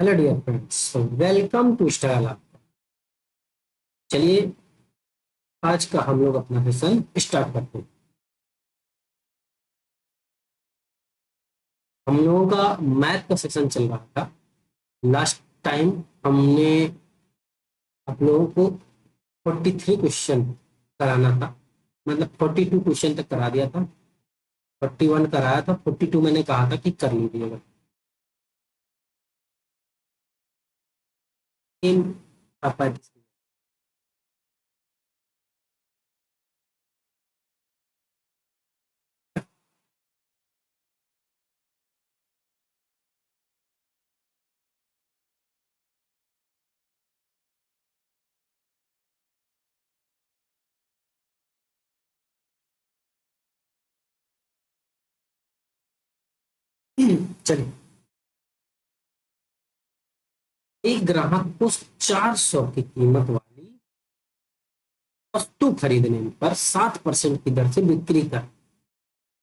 Hello dear friends, welcome to style. चलिए आज का हम लोग अपना सेशन स्टार्ट करते हैं। हम लोगों का मैथ का सेशन चल रहा था। लास्ट टाइम हमने आप लोगों को 43 क्वेश्चन कराना था, मतलब 42 क्वेश्चन तक करा दिया था। 41 कराया था, 42 मैंने कहा था कि कर लीजिएगा। इन आप चलिए, एक ग्राहक को 400 की कीमत वाली वस्तु खरीदने पर 7% की दर से बिक्री कर।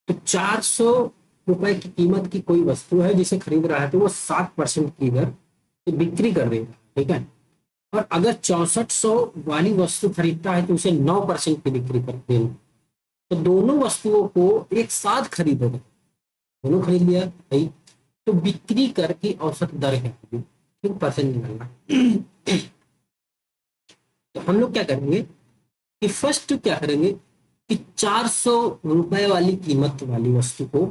तो 400 रुपए की कीमत की कोई वस्तु है जिसे खरीद रहा है, तो वो 7% की दर से बिक्री कर देगा। ठीक है। और अगर 6400 वाली वस्तु खरीदता है तो उसे 9% की बिक्री कर देगा। तो दोनों वस्तुओं को एक साथ खरीदेगा, दोनों खरीद लिया भाई। तो बिक्री कर की औसत दर क्या होगी? ठीक, परसेंट निकालना। तो हम लोग क्या करेंगे कि फर्स्ट क्या करेंगे कि 400 रुपए वाली कीमत वाली वस्तु को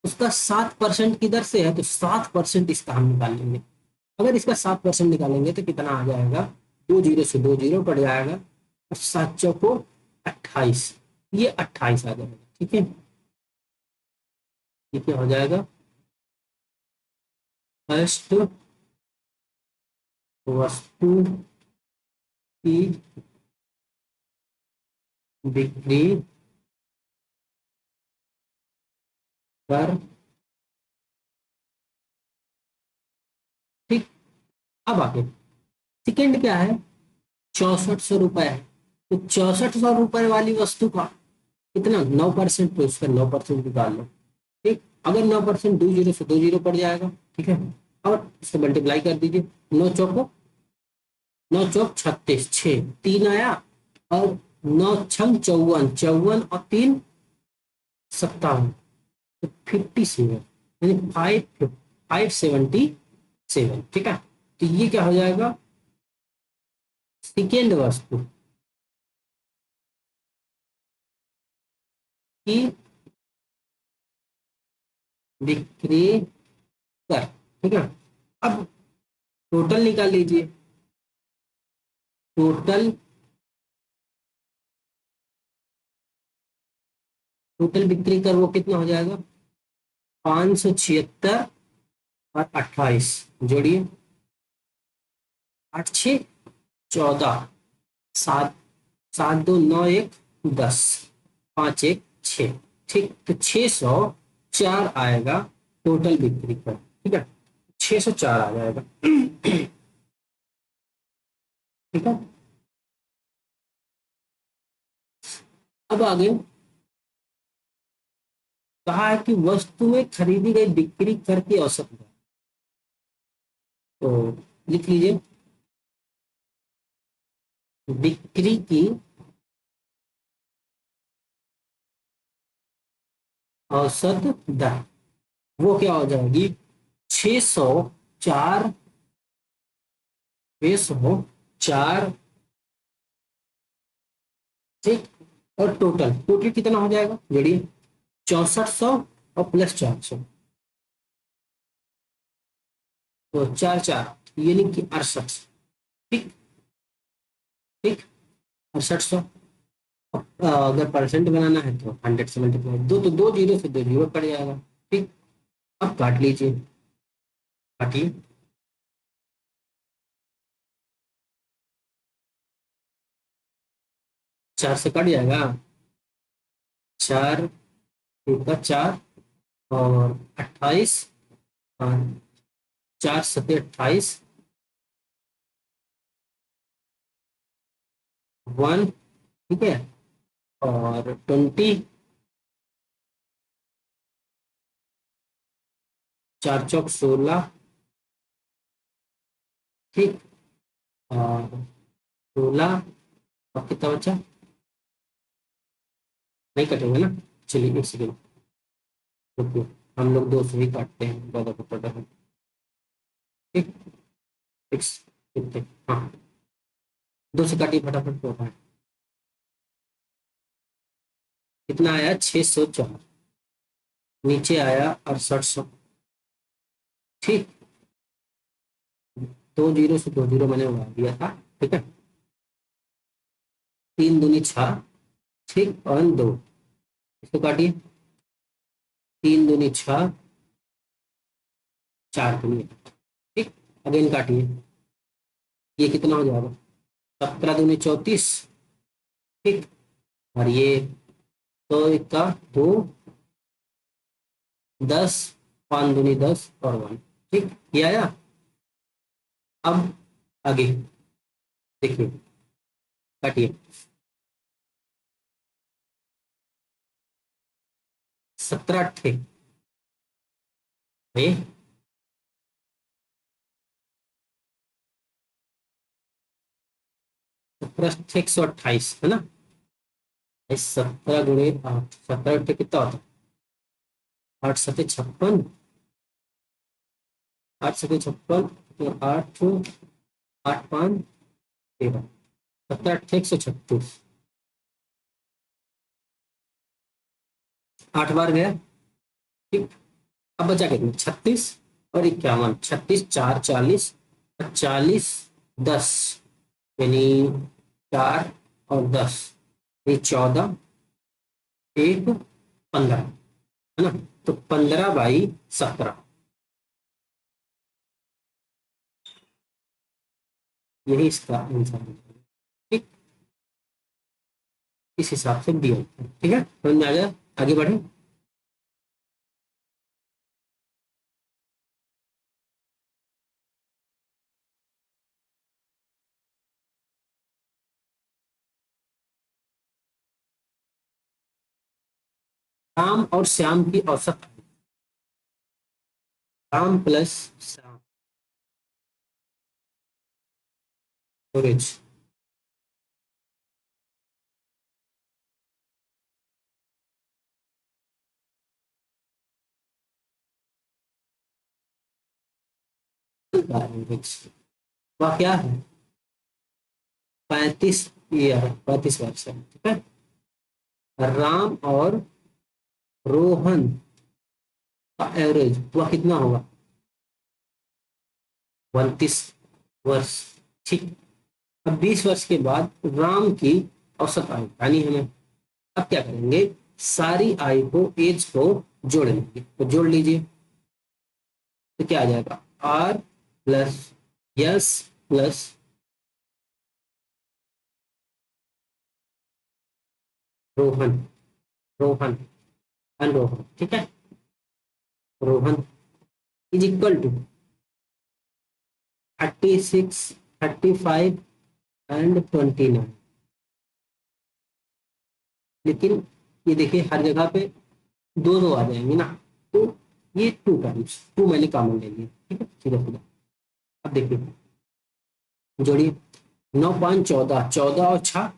उसका 7% की दर से है, तो 7% इसका हम निकाल लेंगे। अगर इसका 7% निकालेंगे तो कितना आ जाएगा? दो जीरो से दो जीरो कट जाएगा और 7 चौको 28। ये 28 आ जाएगा। ठीक है, ये क्या हो जाएगा? फर्स्ट वस्तु की बिक्री पर। ठीक, अब आगे सेकेंड क्या है? 6400 रुपए है। तो 6400 रुपए वाली वस्तु का कितना? 9%, तो इसका 9% निकाल लो। ठीक, अगर 9% दो जीरो से दो जीरो पड़ जाएगा। ठीक है, और इसको मल्टीप्लाई कर दीजिए। नौ चौको 9 चौक 36, 6 3 आया, और 9 छंग 54, 54 और 3 57, तो 57, यानी 577। ठीक है, तो ये क्या हो जाएगा? सेकेंड वस्तु की बिक्री कर। ठीक है, अब टोटल निकाल लीजिए। टोटल टोटल बिक्री कर वो कितना हो जाएगा? 576 और 28 जोड़िए। 8 6 14, 7 7 2 9 1 10, 5 1 6। ठीक, तो 604 आएगा टोटल बिक्री पर। ठीक है, 604 आ जाएगा। ठीक है, अब आगे कहा है कि वस्तु में खरीदी गई बिक्री कर की औसत दर। तो लिख लीजिए, बिक्री की औसत दर वो क्या हो जाएगी? 604, 604। ठीक, और टोटल टोटल कितना हो जाएगा? जोड़िए, 6400 और प्लस 400, तो 4 4 यानी कि 68। ठीक, ठीक, 6800। अगर परसेंट बनाना है तो 100 से दो, तो दो जीरो से दो जीरो पड़ जाएगा। ठीक, अब काट लीजिए, काटिए। 4 से कट जाएगा। 4 का 4 और 28, और 4 7 28, 1। ठीक है, और 20, 4 चौक 16, ठीक। और 16 और कितना बचा, नहीं कटेंगे ना, चलिए एक सेकेंड रुकिए, हम लोग 2 से ही काटते हैं ज्यादा पता है। ठीक, फिक्स कितने, हाँ 2 से काटिए फटाफट तो है। कितना आया 604, नीचे आया 6800। ठीक, 2 जीरो से 2 जीरो मैंने उड़ा दिया था। ठीक है, 3 दूनी 6, ठीक, और 2, इसको काटिए, 3 दूनी 6, 4 दूनी 8। ठीक, अगेन काटिए, ये कितना हो जाएगा, 17 दूनी 34। ठीक, और ये 2 1 2, 10, 5 दूनी 10 और 1। ठीक, ये आया। अब आगे देखिए, काटिए, 17 अट्ठे, ये 17 128 है ना, 17 गुणे 8, 17 अट्ठे कितना होता है, 8 सते 56, 8 सते 56, तो 8 8 5 13, 17 अट्ठे 136, 8 बार गया। ठीक, अब बचा कितना, 36 और 51, 36 4 40, 40 10, यानी 4 और 10, ये 14, 1 15 है ना, तो 15/17, यही इसका आंसर है। ठीक, इस हिसाब से दिया, ठीक है, समझ में आ गया, आगे बढ़े। राम और श्याम की औसत, राम प्लस श्याम, एवरेज, वह क्या है, 35 ईयर, 35 वर्ष है। ठीक है, राम और रोहन का एवरेज वह कितना होगा, 32 वर्ष। ठीक, अब 20 वर्ष के बाद राम की औसत आयु, यानी हमें अब क्या करेंगे, सारी आयु को, एज को जोड़ लेंगे, तो जोड़ लीजिए, तो क्या आ जाएगा, R plus S plus Rohan, Rohan अनरोहन। ठीक है, Rohan is equal to 36, 35 and 29। लेकिन ये देखिए हर जगह पे दो दो आ जाएंगे ना, तो ये 2 टाइम्स, 2 मैंने कॉमन ले लिया। ठीक है, सीधा सीधा, अब देखिए जोड़िए, 9 5 14, 14 और 6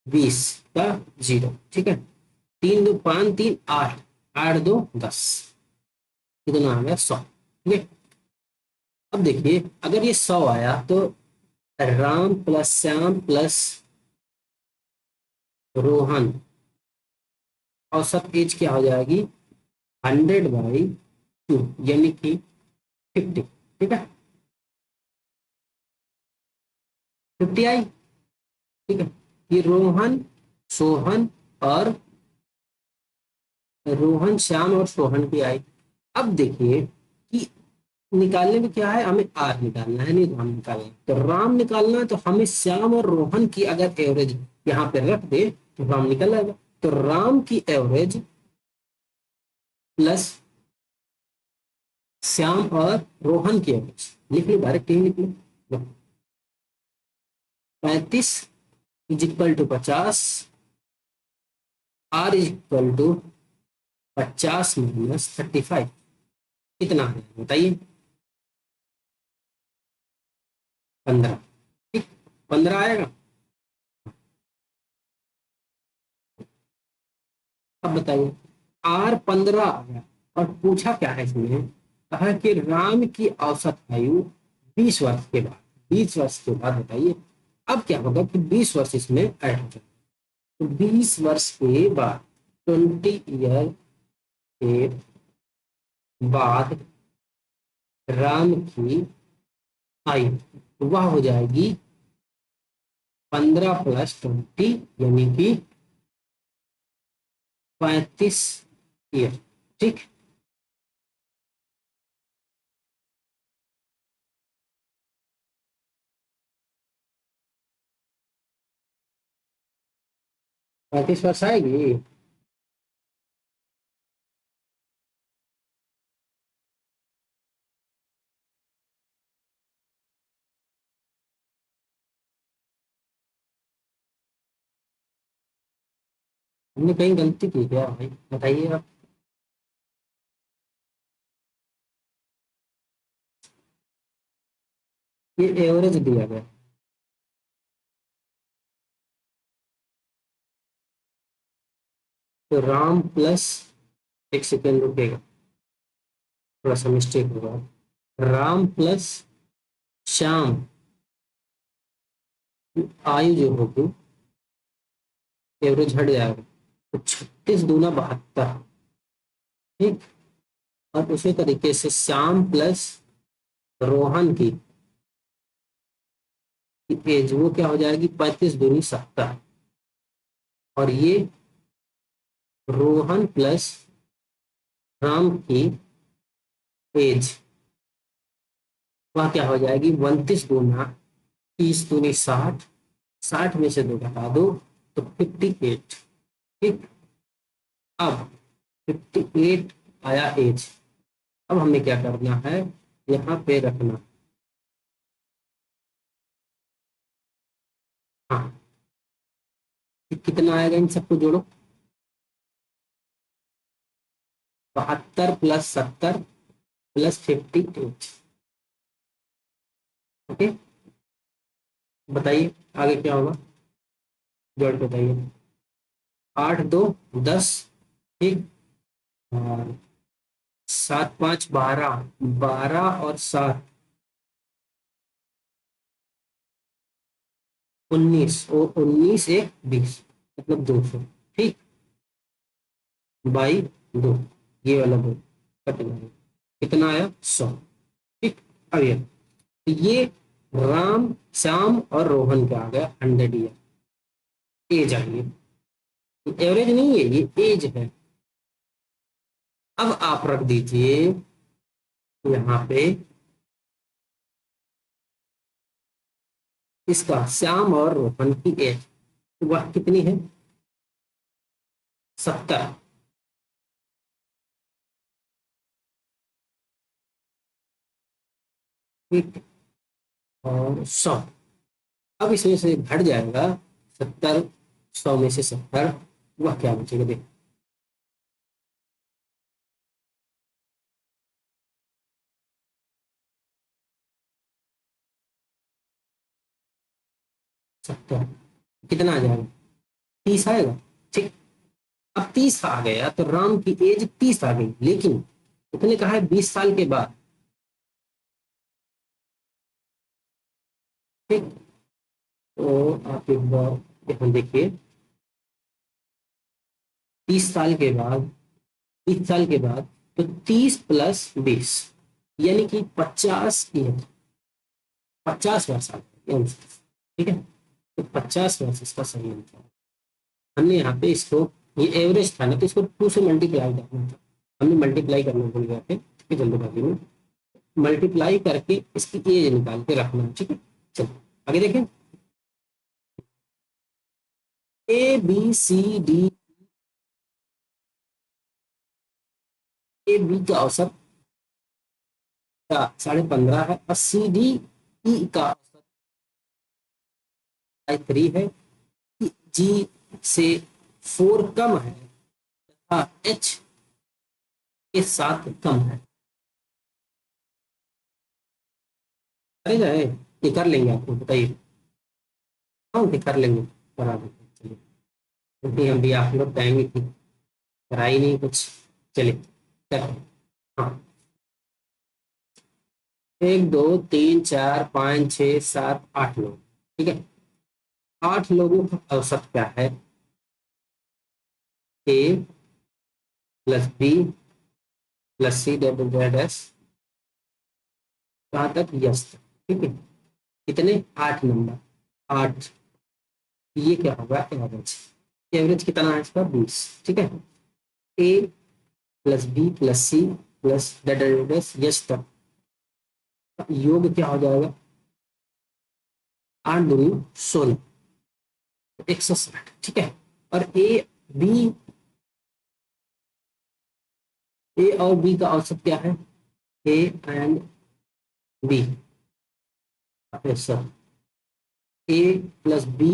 20 का 0। ठीक है, 3 2 5 3 8, 8 2 10, कितना आ गया 100। ठीक है, अब देखिए अगर ये 100 आया तो राम प्लस श्याम प्लस रोहन औसत एज क्या हो जाएगी, 100/2, यानी कि 50। ठीक है, 50 आई। ठीक है, ये रोहन सोहन और रोहन श्याम और सोहन की आई। अब देखिए कि निकालने में क्या है, हमें आर निकालना है, नहीं राम निकालना है, तो राम निकालना है, तो हमें श्याम और रोहन की अगर एवरेज यहाँ पे रख दे तो राम निकल आएगा, तो राम की एवरेज प्लस श्याम और रोहन की एवरेज लिख लो, डायरेक्ट यही लिख लो, 35 is equal to 50, R is equal to 50 - 35, कितना है बताइए। 15। ठीक, 15 आएगा। अब बताइए, R 15 आ गया और पूछा क्या है इसमें, कहा कि राम की औसत आयु 20 वर्ष के बाद, 20 वर्ष के बाद बताइए अब क्या होगा कि 20 वर्ष इसमें ऐड हो जाए। तो 20 वर्ष के बाद, 20 ईयर के बाद राम की आयु वह हो जाएगी 15 + 20 यानी कि 35 ईयर। ठीक, 35 वर्ष आएगी। हमने कहीं गलती की क्या भाई, बताइए आप। ये एवरेज दिया गया। तो राम प्लस, एक सेकेंड रुकेगा, थोड़ा सा मिस्टेक हुआ। राम प्लस श्याम की आयु जो होगी, एवरेज हट जाएगा, तो 36 × 2 = 72। ठीक, और उसी तरीके से श्याम प्लस रोहन की एज वो क्या हो जाएगी, 35 × 2 = 70। और ये रोहन प्लस राम की एज वह क्या हो जाएगी, 29 × 30 = 60। 60 में से 2 घटा दो तो 58। ठीक, अब 58 आया एज। अब हमें क्या करना है, यहाँ पे रखना। हाँ, कितना आएगा, इन सबको जोड़ो। 72 + 70 + 58। ओके, बताइए आगे क्या होगा, जोड़ के बताइए। 8 × 2 = 10। ठीक, और 7 × 5 = 12, 12 और 7 19, और 19 × 1 = 20, मतलब 200। ठीक, बाई 2, ये वाला 2 कट गया, कितना आया, 100। ठीक, अब ये राम श्याम और रोहन का आ गया 100 ईयर एज आ गई। एवरेज नहीं है, ये एज है। अब आप रख दीजिए यहाँ पे इसका श्याम और रोहन की एज, वह कितनी है, 70। ठीक, और 100। अब इसमें से घट जाएगा 70, 100 में से 70, वह क्या बचेगा देख। 70 कितना आ जाएगा, 30 आएगा। ठीक, अब 30 आ गया तो राम की एज 30 आ गई, लेकिन उसने कहा है 20 साल के बाद। ठीक, तो आप एक बार यहाँ देखिए, 30 साल के बाद, 20 साल के बाद, तो 30 + 20 यानी कि 50 ईयर, 50 वर्ष आ गए। ठीक है, तो 50 वर्ष इसका सही आंसर है। हमने यहाँ पे इसको, ये एवरेज था ना, तो इसको 2 से मल्टीप्लाई करना था, हमने मल्टीप्लाई करना भूल गए थे, ठीक है, जल्दबाजी में मल्टीप्लाई करके इसकी एज निकाल के रखना। ठीक है, चलो आगे देखें। ABCD, AB का औसत का 15.5 है, और CDE का औसत 3 है, G से 4 कम है तथा H के साथ कम है। अरे जाए ये कर लेंगे आपको बताइए? हाँ ये कर लेंगे, करा देते हैं, चलिए। क्योंकि हम भी आप लोग टाइम की करा ही नहीं कुछ। चलिए करते हैं। हाँ, 1 2 3 4 5 6 7 8 लोग, ठीक है। 8 लोगों का औसत क्या है? A plus B plus C double Z S, कहाँ तक? यस तक, ठीक है। कितने? 8 नंबर, 8। ये क्या होगा? एवरेज। एवरेज कितना है इसका? 20, ठीक है। A plus B plus C plus double Z S S तक, योग क्या हो जाएगा? 8 दूनी 16, 160, ठीक है। और बी ए और बी का औसत क्या है? A and B sir, A plus B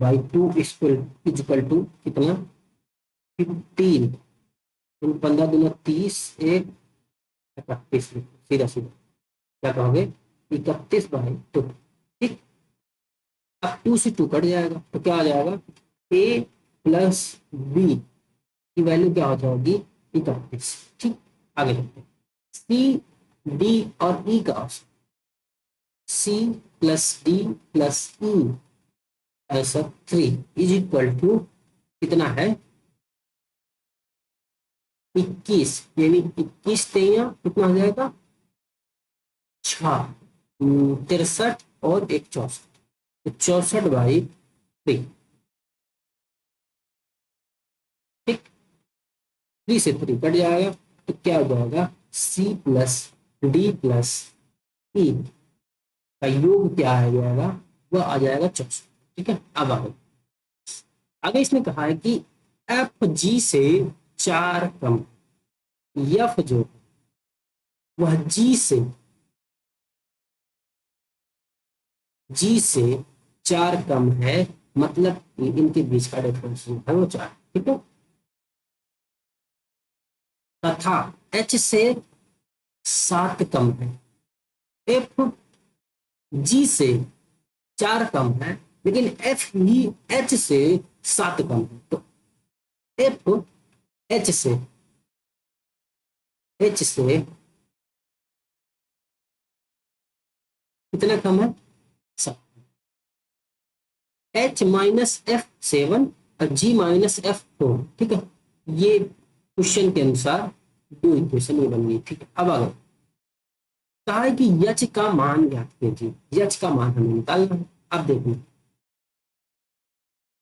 by 2 equal to कितना? 15। 15 दूना 30, एक 31, सीधा सीधा क्या कहोगे? 31/2, ठीक। अब 2 से 2 कट जाएगा तो क्या आ जाएगा? ए प्लस बी की वैल्यू क्या हो जाएगी? 31, ठीक। आगे चलते हैं। सी डी और ई का औसत, सी प्लस डी प्लस ई ऐसा 3 इज इक्वल टू कितना है? 21, यानी 21 कितना हो जाएगा? 6, 63 और एक 64, तो 64/3, ठीक। 3 से 3 कट जाएगा तो क्या हो जाएगा? सी प्लस डी प्लस ई का योग क्या आ जाएगा? वह आ जाएगा 64, ठीक है। अब आगे आगे इसने कहा है कि एफ जी से 4 कम, एफ जो वह जी से 4 कम है, मतलब कि इनके बीच का डिफरेंस है वो 4, ठीक है। तथा एच से 7 कम है, एफ जी से 4 कम है, लेकिन एफ ही एच से 7 कम है, तो एफ एच से कितना कम है? 7। एच माइनस एफ 7 और जी माइनस एफ 4, ठीक है। ये क्वेश्चन के अनुसार दो इक्वेशन ये बन गई, ठीक है। अब आगे कहा है कि यच का मान ज्ञात कीजिए, यच का मान हमें निकालना है। अब देखिए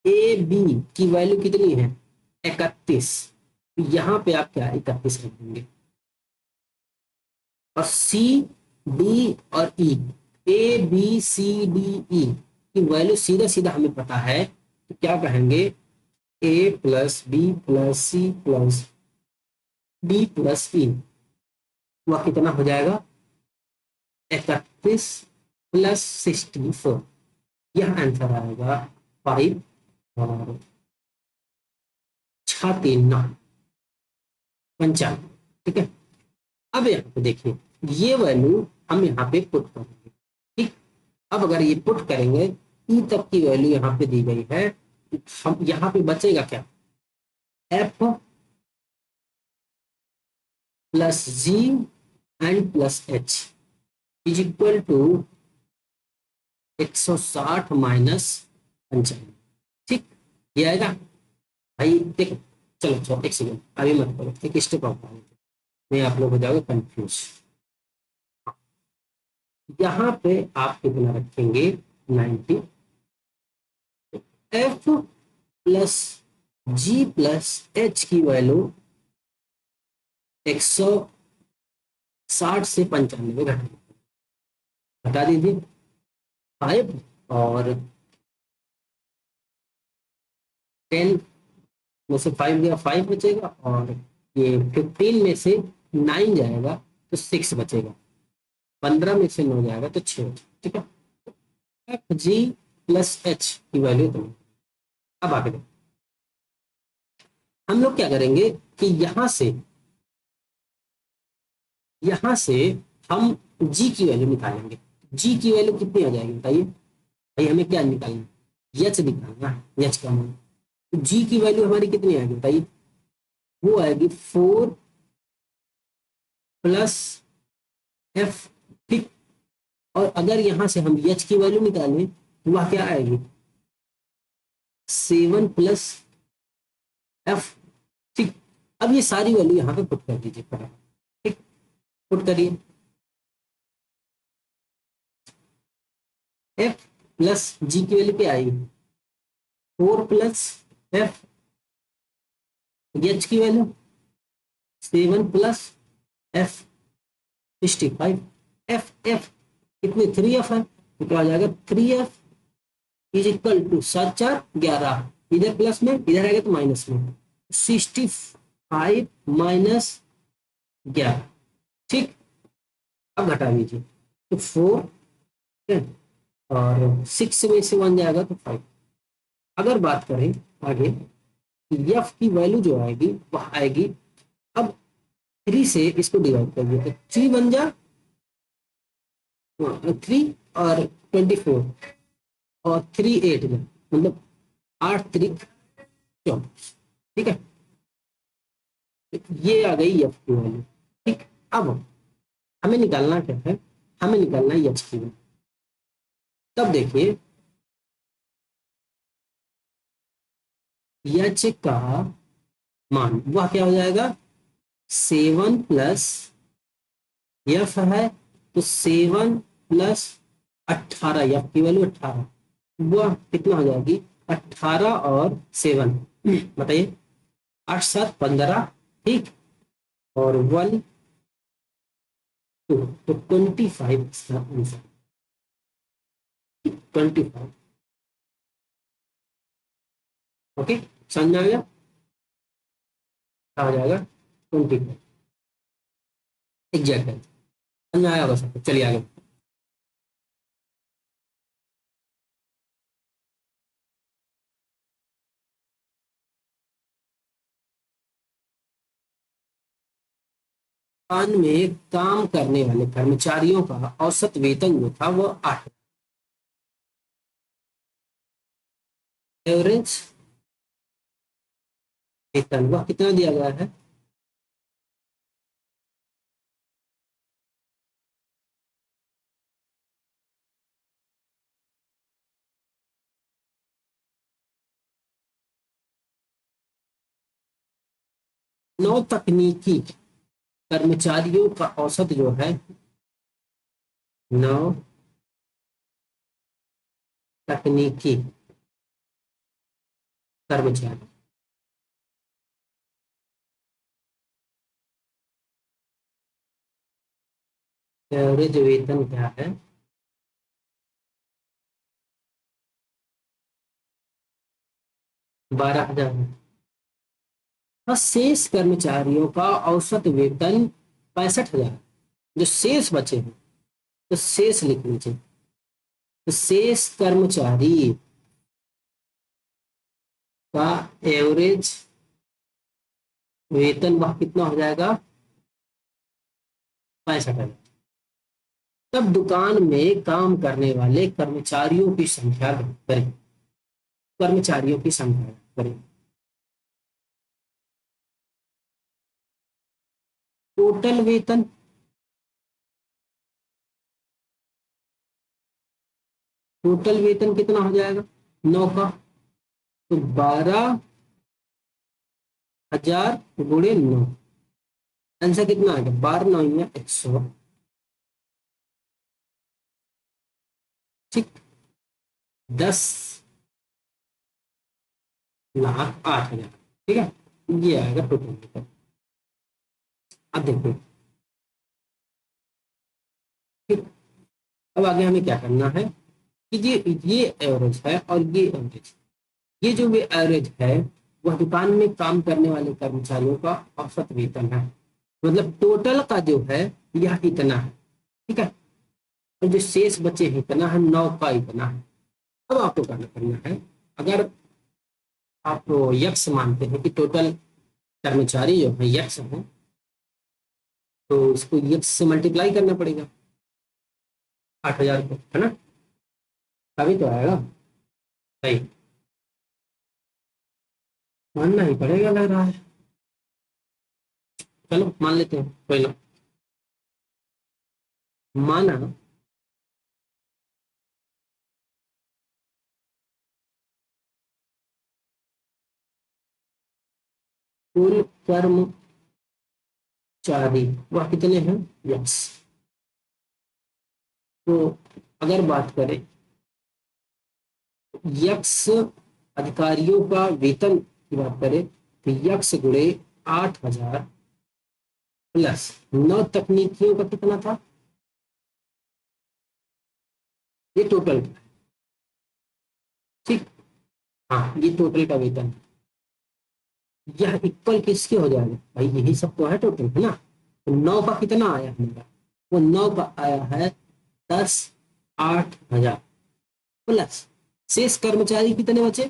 ए बी की वैल्यू कितनी है? 31, यहाँ पे आप क्या 31 रख देंगे। और सी डी और ई, A B C D E की वैल्यू सीधा सीधा हमें पता है, तो क्या कहेंगे? A plus B plus C plus D plus E, वह कितना हो जाएगा? 31 प्लस 64, यह आंसर आएगा 5 और 6 3 9 95, ठीक है। अब यहाँ पे देखिए ये वैल्यू हम यहाँ पे पुट करेंगे, ठीक। अब अगर ये पुट करेंगे, ई तक की वैल्यू यहाँ पे दी गई है, हम यहाँ पे बचेगा क्या? F plus G and plus H is equal to 160 minus 95, ठीक। ये आएगा भाई, देखो। चलो चलो एक सेकंड, अभी मत करो, एक स्टेप आप नहीं, आप लोग हो जाओगे कंफ्यूज। यहाँ पे आप कितना रखेंगे? 90। एफ प्लस जी प्लस एच की वैल्यू 160 से 95 घटा दीजिए 5, और 10 में से 5 गया 5 बचेगा, और ये 15 में से 9 जाएगा तो 6 बचेगा, 15 में से 9 जाएगा तो 6, ठीक है। एफ जी प्लस एच की वैल्यू तो अब आगे देखो, हम लोग क्या करेंगे कि यहां से हम जी की वैल्यू निकालेंगे। जी की वैल्यू कितनी आ जाएगी बताइए भाई, हमें क्या निकालना है, एच निकालना है, एच का मान। तो जी की वैल्यू हमारी कितनी आएगी बताइए, वो आएगी 4 + f। ठीक। और अगर यहां से हम एच की वैल्यू निकालें तो वह क्या आएगी, 7 + f। ठीक। अब ये सारी वैल्यू यहाँ पे पुट कर दीजिए फटाफट। ठीक। पुट करिए, f प्लस जी की वैल्यू क्या आएगी, 4 + f। एच की वैल्यू 7 + f 65। एफ कितने 3f है, तो क्या आ जाएगा 3f = 7 × 4 = 11। इधर प्लस में इधर आएगा तो माइनस में, 65 - 11। ठीक। अब घटा लीजिए तो 4 और 6 में से 1 जाएगा तो 5। अगर बात करें आगे, एफ की वैल्यू जो आएगी वह आएगी, अब 3 से इसको डिवाइड करिए तो 3 बन जा 3 और 24 और 3 8 में, मतलब 8 × 3 = 24। ठीक है, तो ये आ गई एफ की वैल्यू। ठीक। अब हमें निकालना क्या है, हमें निकालना है एच की वैल्यू। तब देखिए एच का मान वह क्या हो जाएगा, 7 + f है तो 7 + 18, एफ की वैल्यू 18, वह कितना हो जाएगी, 18 और 7 बताइए, 8 7 15। ठीक। और 1 2 तो 25 इसका आंसर, 25। ओके, समझ में आ गया, क्या हो जाएगा 25 एग्जैक्ट है। समझ में आया होगा सबको, चलिए आगे। दुकान में काम करने वाले कर्मचारियों का औसत वेतन जो था वो 8, एवरेज वेतन वह कितना दिया गया है, 9 तकनीकी कर्मचारियों का औसत जो है, 9 तकनीकी कर्मचारी, एवरेज वेतन क्या है, 12,000 है। और शेष कर्मचारियों का औसत वेतन 65,000। जो शेष बचे हैं तो शेष लिख लीजिए, तो शेष कर्मचारी का एवरेज वेतन वह कितना हो जाएगा, 65,000। तब दुकान में काम करने वाले कर्मचारियों की संख्या करें, कर्मचारियों की संख्या करें, टोटल वेतन, टोटल वेतन कितना हो जाएगा 9 का, तो 12,000 × 9। आंसर कितना आ गया, 12 × 9 = 100। ठीक। 10,08,000। ठीक है, ये आएगा टोटल वेतन। अब देखो, ठीक। अब आगे हमें क्या करना है कि ये एवरेज है और ये एवरेज, ये जो भी एवरेज है वह दुकान में काम करने वाले कर्मचारियों का औसत वेतन है, मतलब टोटल का जो है यह इतना है। ठीक है, और जो शेष बचे हैं इतना है, 9 का इतना है। अब आपको करना है, अगर आप यक्स मानते हैं कि टोटल कर्मचारी जो है यक्स है, तो इसको यक्स से मल्टीप्लाई करना पड़ेगा। 8,000 को, है ना? तभी तो आएगा। सही, मानना ही पड़ेगा लग रहा है। चलो मान लेते हैं, कोई ना। माना कुल कर्मचारी वह कितने हैं? यक्स। तो अगर बात करें यक्स अधिकारियों का वेतन की बात करें, तो यक्स गुणे 8,000 प्लस 9 तकनीकियों का कितना था? ये टोटल, ठीक। हाँ, ये टोटल का वेतन। यह इक्वल किसके हो जाएगा भाई? यही सब तो है टोटल, है ना? तो 9 का कितना आया हमारा? वो 9 का आया है 10,08,000 प्लस शेष कर्मचारी कितने बचे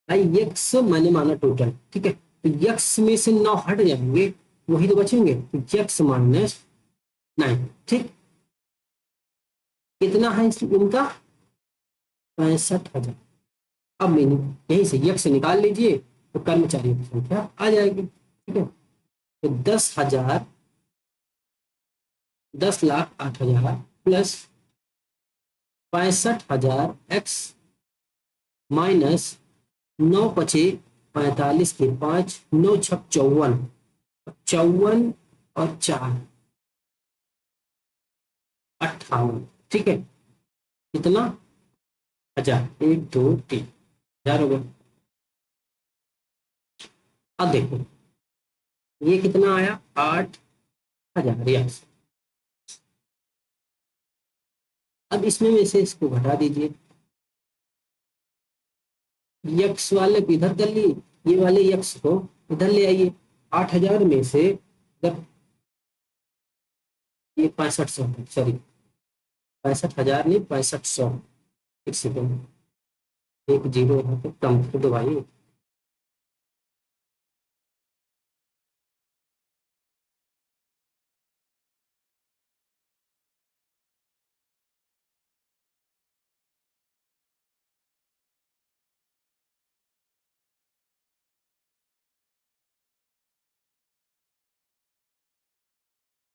भाई? यक्स मैंने माना टोटल, ठीक है, तो यक्स में से 9 हट जाएंगे, वही तो बचेंगे, तो यक्स माइनस 9, ठीक। कितना है इनका? 65,000। अब मैंने यहीं से यक्स निकाल लीजिए, तो कर्मचारियों की संख्या आ जाएगी, ठीक है। तो 10,000, 10,08,000 प्लस 65,000 एक्स माइनस 9 पचे 45 के 5, 9 छक 54, 54 और 4 58, ठीक है। कितना? 1,000, 1, 2, 3 हजार हो गया। अब देखो ये कितना आया? 8,000 यस। अब इसमें में से इसको घटा दीजिए, यक्स वाले को इधर कर लिए, ये वाले यक्स को इधर ले आइए। 8,000 में से जब ये 6500, सॉरी 65,000 नहीं, 6500। एक सेकेंड, एक जीरो यहाँ पे कम कर दो भाई।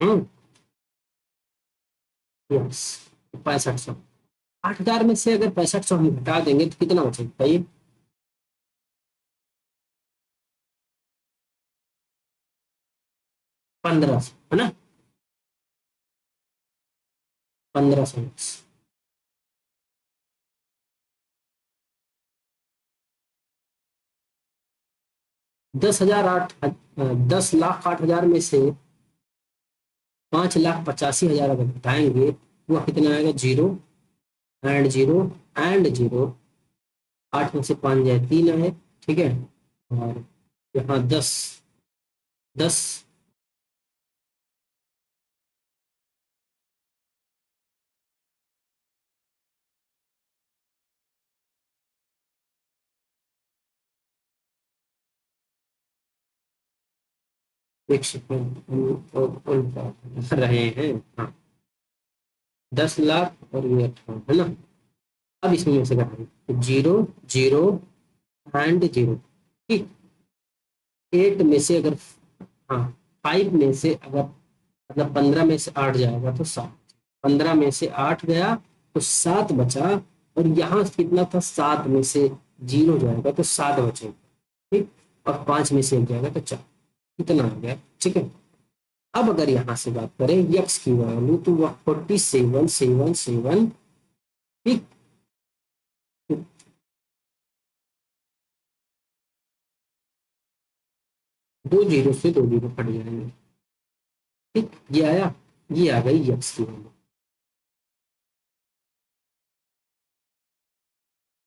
हम्म, यस, 6500। 8,000 में से अगर 6500 हम घटा देंगे तो कितना बचेगा बताइए? 1,500, है ना? 1,500। 10,000 आठ, 10,08,000 में से 5,85,000 अगर घटाएंगे, वह कितना आएगा? Zero and zero and zero. 8 में से 5 जाए 3 आए, ठीक है। और यहाँ 10, 10, एक सेकंड कर रहे हैं। हाँ, 10,00,000 और ये 18, है ना? अब इसमें से घटाएंगे तो जीरो, जीरो एंड जीरो, ठीक। 8 में से अगर, हाँ, 5 में से अगर, मतलब 15 में से 8 जाएगा तो 7, 15 में से 8 गया तो 7 बचा। और यहाँ कितना था? 7 में से जीरो जाएगा तो 7 बचेगा, ठीक। और 5 में से 1 जाएगा तो 4, इतना आ गया, ठीक है। अब अगर यहाँ से बात करें यक्स की वैल्यू, तो वह 47,777, ठीक। दो जीरो से दो जीरो कट जाएंगे, ठीक। ये आया, ये आ गई यक्स की वैल्यू।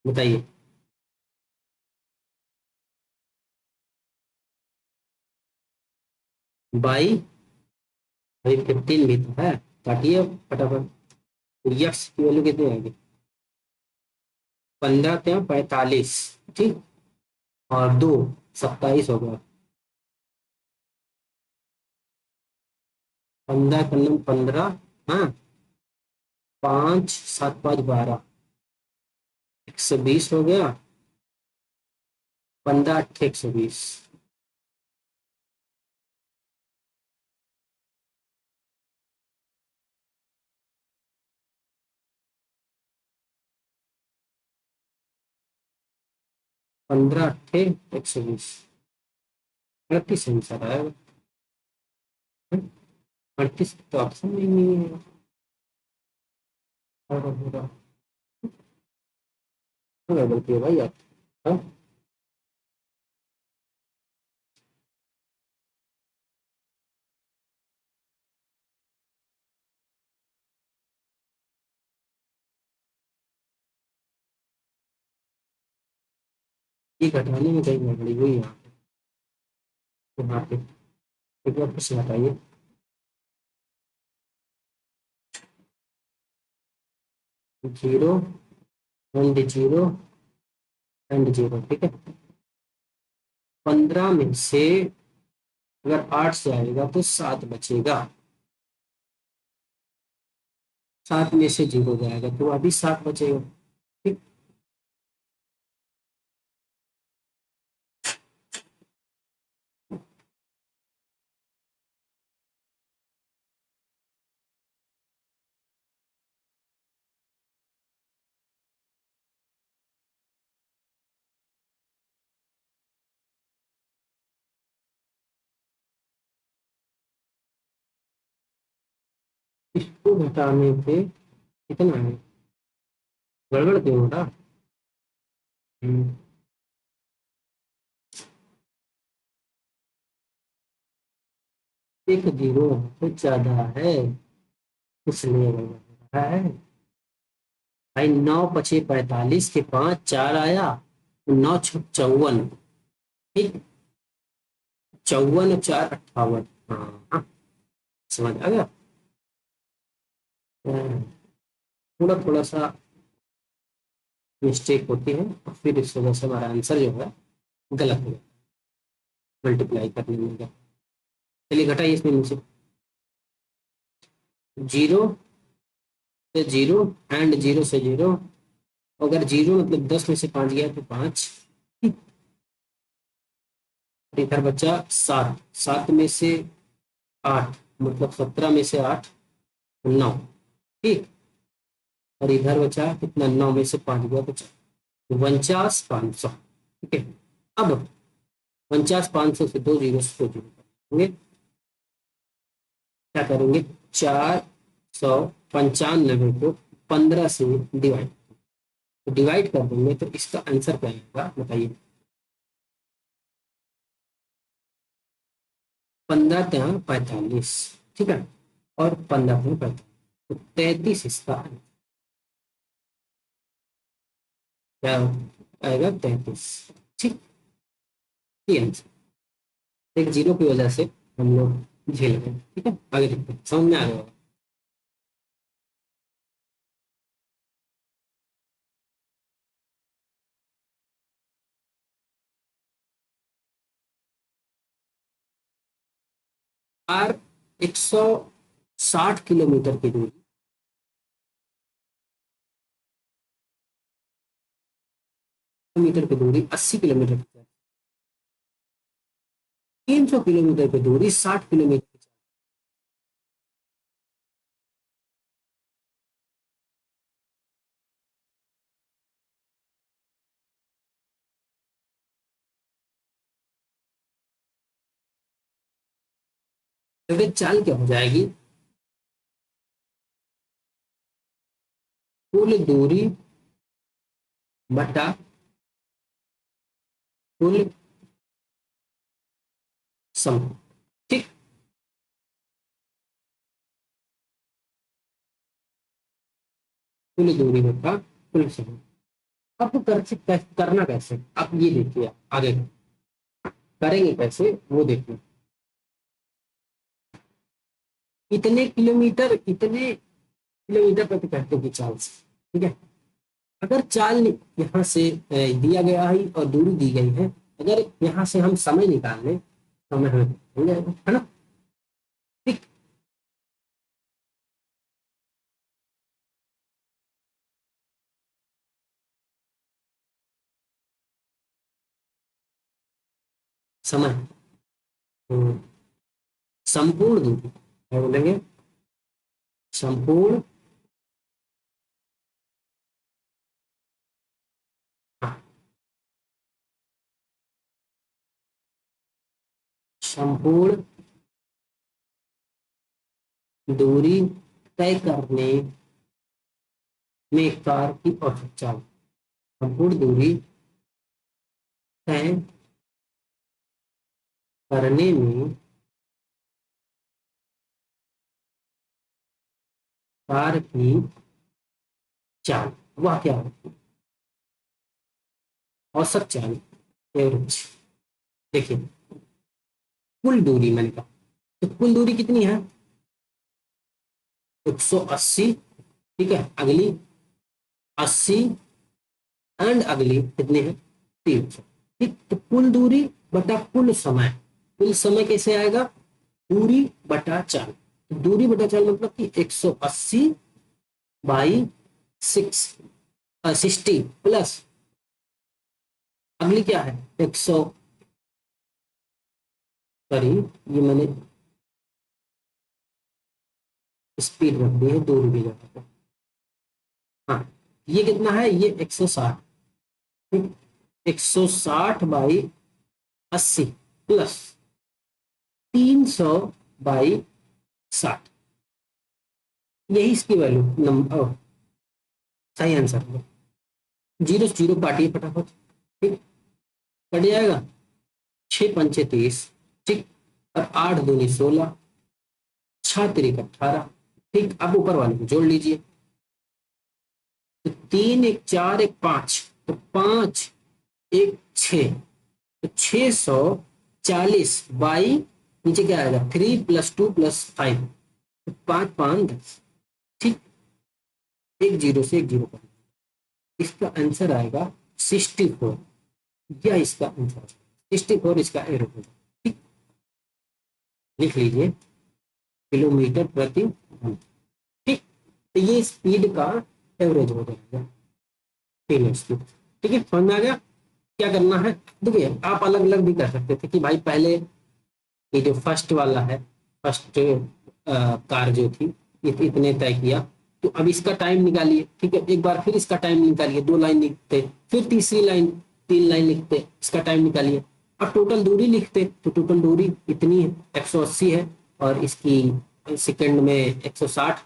बताइए। बाई, भाई 15 भी तो है, काटिए फटाफट। तो यक्स की वैल्यू कितनी आएगी? 15 क्या 45, ठीक। और दो, 27 हो गया। 15 कन्नम 15, हाँ, 5 7 5 12, 120 हो गया। 15 8 120। 15 8 120। 38 आंसर आएगा। 38 तो ऑप्शन में ही नहीं है। और होगा गलती है भाई आप। हाँ? ये घटाने में कहीं गड़बड़ी हुई यहाँ पे। यहाँ पे एक बार फिर से बताइए। Zero and zero and zero, ठीक है। 15 में से अगर 8 से आएगा तो 7 बचेगा। 7 में से जीरो जाएगा तो अभी 7 बचेगा। ठीक। इसको घटाने पे कितना है? गड़बड़ क्यों हो रहा? हम्म, एक जीरो तो ज्यादा है, इसलिए गड़बड़ हो रहा है। भाई 9 × 5 = 45 के 5 4 आया। 9 × 6 = 54। ठीक। 54 और 4 58। हाँ हाँ, समझ आ गया। थोड़ा थोड़ा सा मिस्टेक होती है और फिर इस वजह से हमारा आंसर जो है गलत हो जाता है मल्टीप्लाई करने में। चलिए घटाइए इसमें मुझसे। जीरो से जीरो एंड जीरो से जीरो। अगर जीरो मतलब 10 में से 5 गया तो 5। इधर बचा 7, 7 में से 8 मतलब 17 में से 8 9। ठीक। और इधर बचा कितना? 9 में से 5 गया तो 49 500। ठीक है। अब 49 500 से 2 जीरो करेंगे। क्या करेंगे? 495 को 15 से डिवाइड कर देंगे तो इसका आंसर क्या आएगा बताइए। 15 × 45, ठीक है। और 15 × 45 तो 33 इसका क्या आएगा? 33। ठीक। ये आंसर एक जीरो की वजह से हम लोग झेल गए। ठीक है, आगे देखते हैं, समझ में आ गया होगा। आर 160 किलोमीटर की दूरी, मीटर की दूरी 80 किलोमीटर की, 300 किलोमीटर की दूरी 60 किलोमीटर। की चाल क्या हो जाएगी? कुल दूरी बटा कुल समय। ठीक। कुल दूरी बटा कुल समय। अब करना कैसे? आप ये देखिए आगे करेंगे कैसे वो देखिए। इतने किलोमीटर प्रति घंटे की चाल से। ठीक है। अगर चाल यहाँ से दिया गया है और दूरी दी गई है, अगर यहाँ से हम समय निकाल लें समय हमें मिल जाएगा, है ना। ठीक। समय। तो संपूर्ण दूरी क्या बोलेंगे? संपूर्ण, हाँ, संपूर्ण दूरी तय करने में कार की औसत चाल। संपूर्ण दूरी तय करने में कार की चाल, वह क्या होती है? औसत चाल, एवरेज। देखिए, कुल दूरी मैंने कहा, तो कुल दूरी कितनी है? 180। ठीक है, अगली 80, एंड अगली कितनी है? 300। ठीक, तो कुल दूरी बटा कुल समय। कुल समय कैसे आएगा? दूरी बटा चाल। तो दूरी बटा चाल मतलब कि 180 बाई 60 प्लस अगली क्या है? 100, सॉरी, ये मैंने स्पीड रख दी है 2 रुपये जगह पे। हाँ, ये कितना है? ये 160। ठीक, 160 बाई 80 प्लस 300 बाई 60, यही इसकी वैल्यू नंबर, सही आंसर है। जीरो जीरो काटिए फटाफट। ठीक, कट जाएगा। 6 पंचे 30। ठीक, और 8 दूनी 16, 6 तिरिक 18। ठीक, अब ऊपर वाले को जोड़ लीजिए। तो 3 1 4 1 5, तो 5 1 6, तो 640 बाई, नीचे क्या आएगा? 3 + 2 + 5, तो 5 5 10। ठीक, एक जीरो से एक जीरो कर, इसका आंसर आएगा 64। या इसका आंसर 64, इसका एरो होगा। ठीक, लिख लीजिए, किलोमीटर प्रति घंटा। ठीक, तो ये स्पीड का एवरेज हो जाएगा, तीनों स्पीड। ठीक है, समझ में आ गया? क्या करना है? देखिए, आप अलग अलग भी कर सकते थे कि भाई पहले ये जो फर्स्ट वाला है, फर्स्ट कार जो थी, इतने तय किया, तो अब इसका टाइम निकालिए। ठीक है, एक बार फिर इसका टाइम निकालिए, 2 लाइन लिखते, फिर तीसरी लाइन 3 लाइन लिखते, इसका टाइम निकालिए, और टोटल दूरी लिखते। तो टोटल दूरी इतनी है, 180 है, और इसकी सेकंड में 160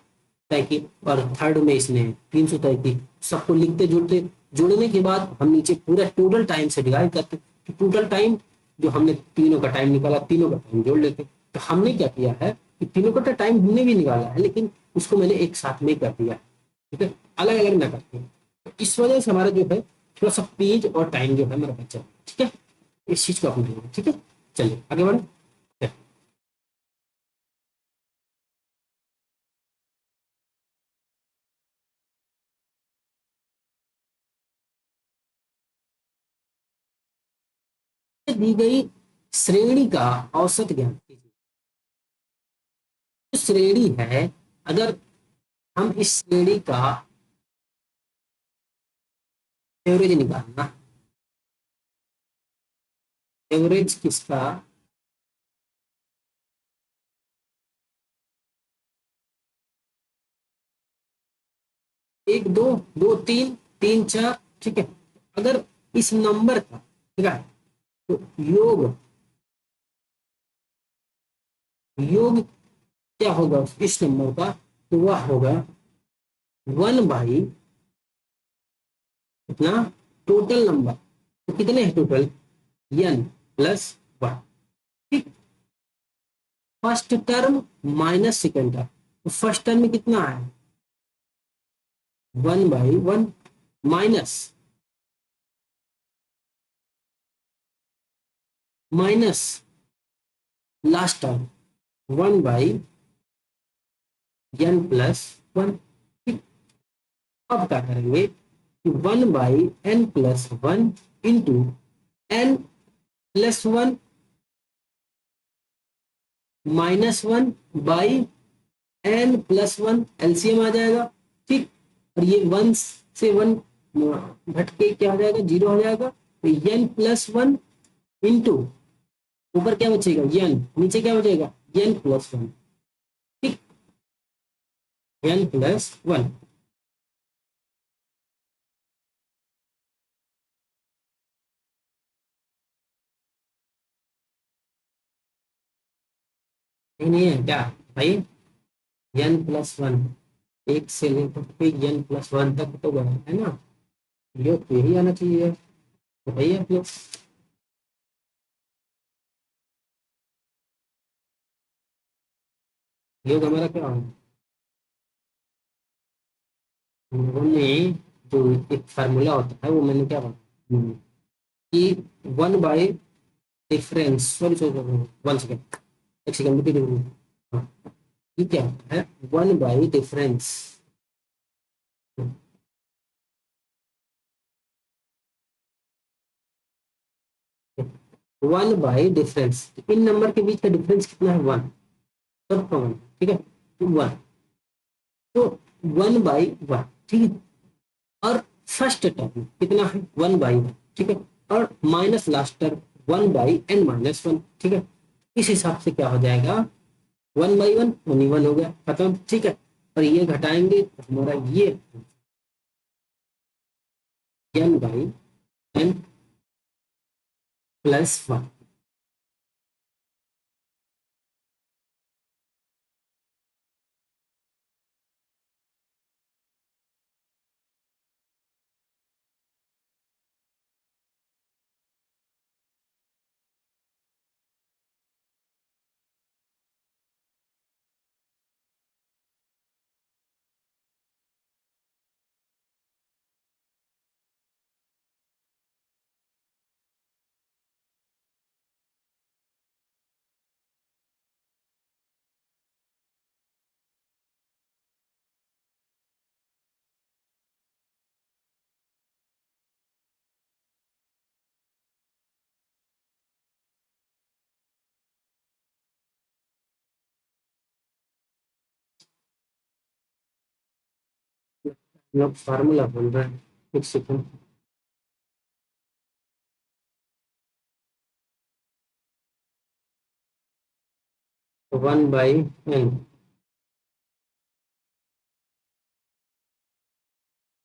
तय की, और थर्ड में इसने 300 तय की। सबको लिखते जुड़ते, जुड़ने के बाद हम नीचे पूरा टोटल टाइम से डिवाइड करते, तो टोटल टाइम जो हमने तीनों का टाइम निकाला, तीनों का टाइम जोड़ लेते। तो हमने क्या किया है कि तीनों का टाइम हमने भी निकाला है, लेकिन उसको मैंने एक साथ में कर दिया है। ठीक है, अलग अलग ना करते हैं। तो इस वजह से हमारा जो है थोड़ा सा पेज और टाइम जो है हमारा बच जाए। ठीक है, इस चीज को अपने, ठीक है, चलिए आगे बढ़े। दी गई श्रेणी का औसत ज्ञान कीजिए। जो श्रेणी है, अगर हम इस श्रेणी का एवरेज निकालना, एवरेज किसका? एक दो, दो तीन, तीन चार। ठीक है, अगर इस नंबर का, ठीक है, तो योग, योग क्या होगा इस नंबर का? तो वह होगा 1/, कितना? Total number. तो कितने हैं टोटल? n+1। ठीक, first term minus second term, तो फर्स्ट टर्म में कितना है? 1/1 minus, minus last term 1/n+1। ठीक, अब क्या करेंगे कि 1/n+1 into n+1 -1/n+1, LCM आ जाएगा। ठीक, और ये 1 से 1 घट के क्या हो जाएगा? 0 हो जाएगा। तो n+1 इंटू ऊपर क्या बचेगा n, नीचे क्या बचेगा n+1। ठीक, n+1। नहीं है क्या भाई, n+1 एक से लेकर के n+1 तक तो बना है ना, योग तो यही आना चाहिए, बताइए आप लोग। योग हमारा क्या होगा, हमने जो एक फार्मूला होता है वो मैंने क्या बोला कि 1 by difference, sorry sorry 1 second, एक सेकेंड रुकिए। ये क्या होता है 1 by difference, 1 by difference, in number के बीच का डिफरेंस कितना है 1, सबका 1, ठीक है, 1, तो 1/1, ठीक है। और फर्स्ट टर्म कितना है 1/1, ठीक है, और माइनस लास्ट टर्म 1/n-1, ठीक है। इस हिसाब से क्या हो जाएगा 1/1 ओनली 1 हो गया, खत्म, ठीक है। और ये घटाएंगे तो हमारा ये n/n+1। लोग फार्मूला बोल रहे हैं, एक सेकंड। 1/n,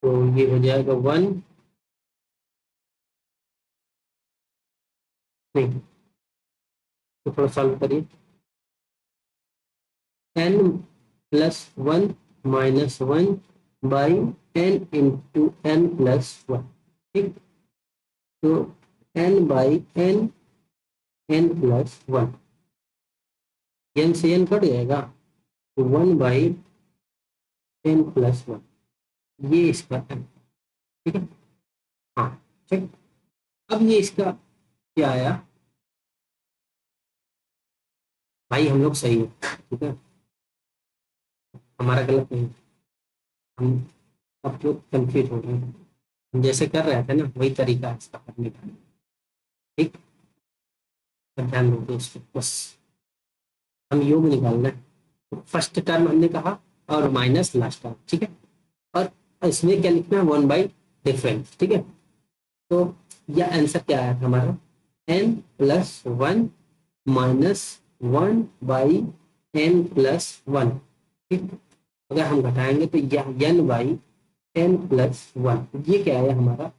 तो ये हो जाएगा 1, नहीं तो थोड़ा सॉल्व करिए, n+1 - 1 by n into n+1, ठीक, तो n/n+1, n से n कट जाएगा, तो 1/n+1, ये इसका n, ठीक है। हाँ, ठीक। अब ये इसका क्या आया भाई, हम लोग सही है, ठीक है, हमारा गलत नहीं, हम अब तो कंफ्यूज हो रहे हैं, हम जैसे कर रहे थे ना वही तरीका है इसका करने का, ठीक, तो ध्यान दो इसको बस, हम योग निकाल रहे हैं, फर्स्ट टर्म हमने कहा और माइनस लास्ट टर्म, ठीक है। और इसमें क्या लिखना है 1/डिफरेंस, ठीक है। तो यह आंसर क्या आया था हमारा n+1 -1/n+1, ठीक। अगर हम घटाएंगे तो यह n/n+1, ये क्या है हमारा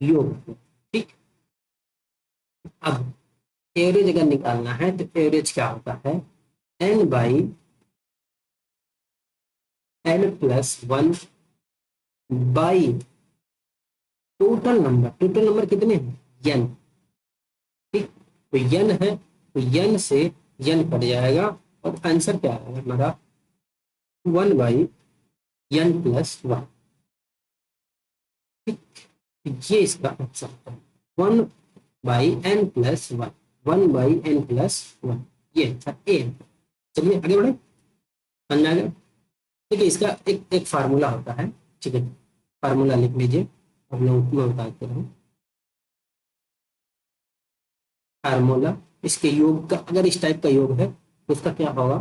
योग, ठीक। अब एवरेज अगर निकालना है तो एवरेज क्या होता है n/n+1 बाई टोटल नंबर कितने हैं n, ठीक। तो n है तो n से n कट जाएगा और आंसर क्या है हमारा 1/n+1, ठीक। ये इसका आंसर है 1/n+1, 1/n+1, ये आंसर ए। चलिए आगे बढ़े, समझ में आ गया। देखिए इसका एक फार्मूला होता है, ठीक है, फार्मूला लिख लीजिए, अब मैं बताते रहूँ। फार्मूला इसके योग का, अगर इस टाइप का योग है तो उसका क्या होगा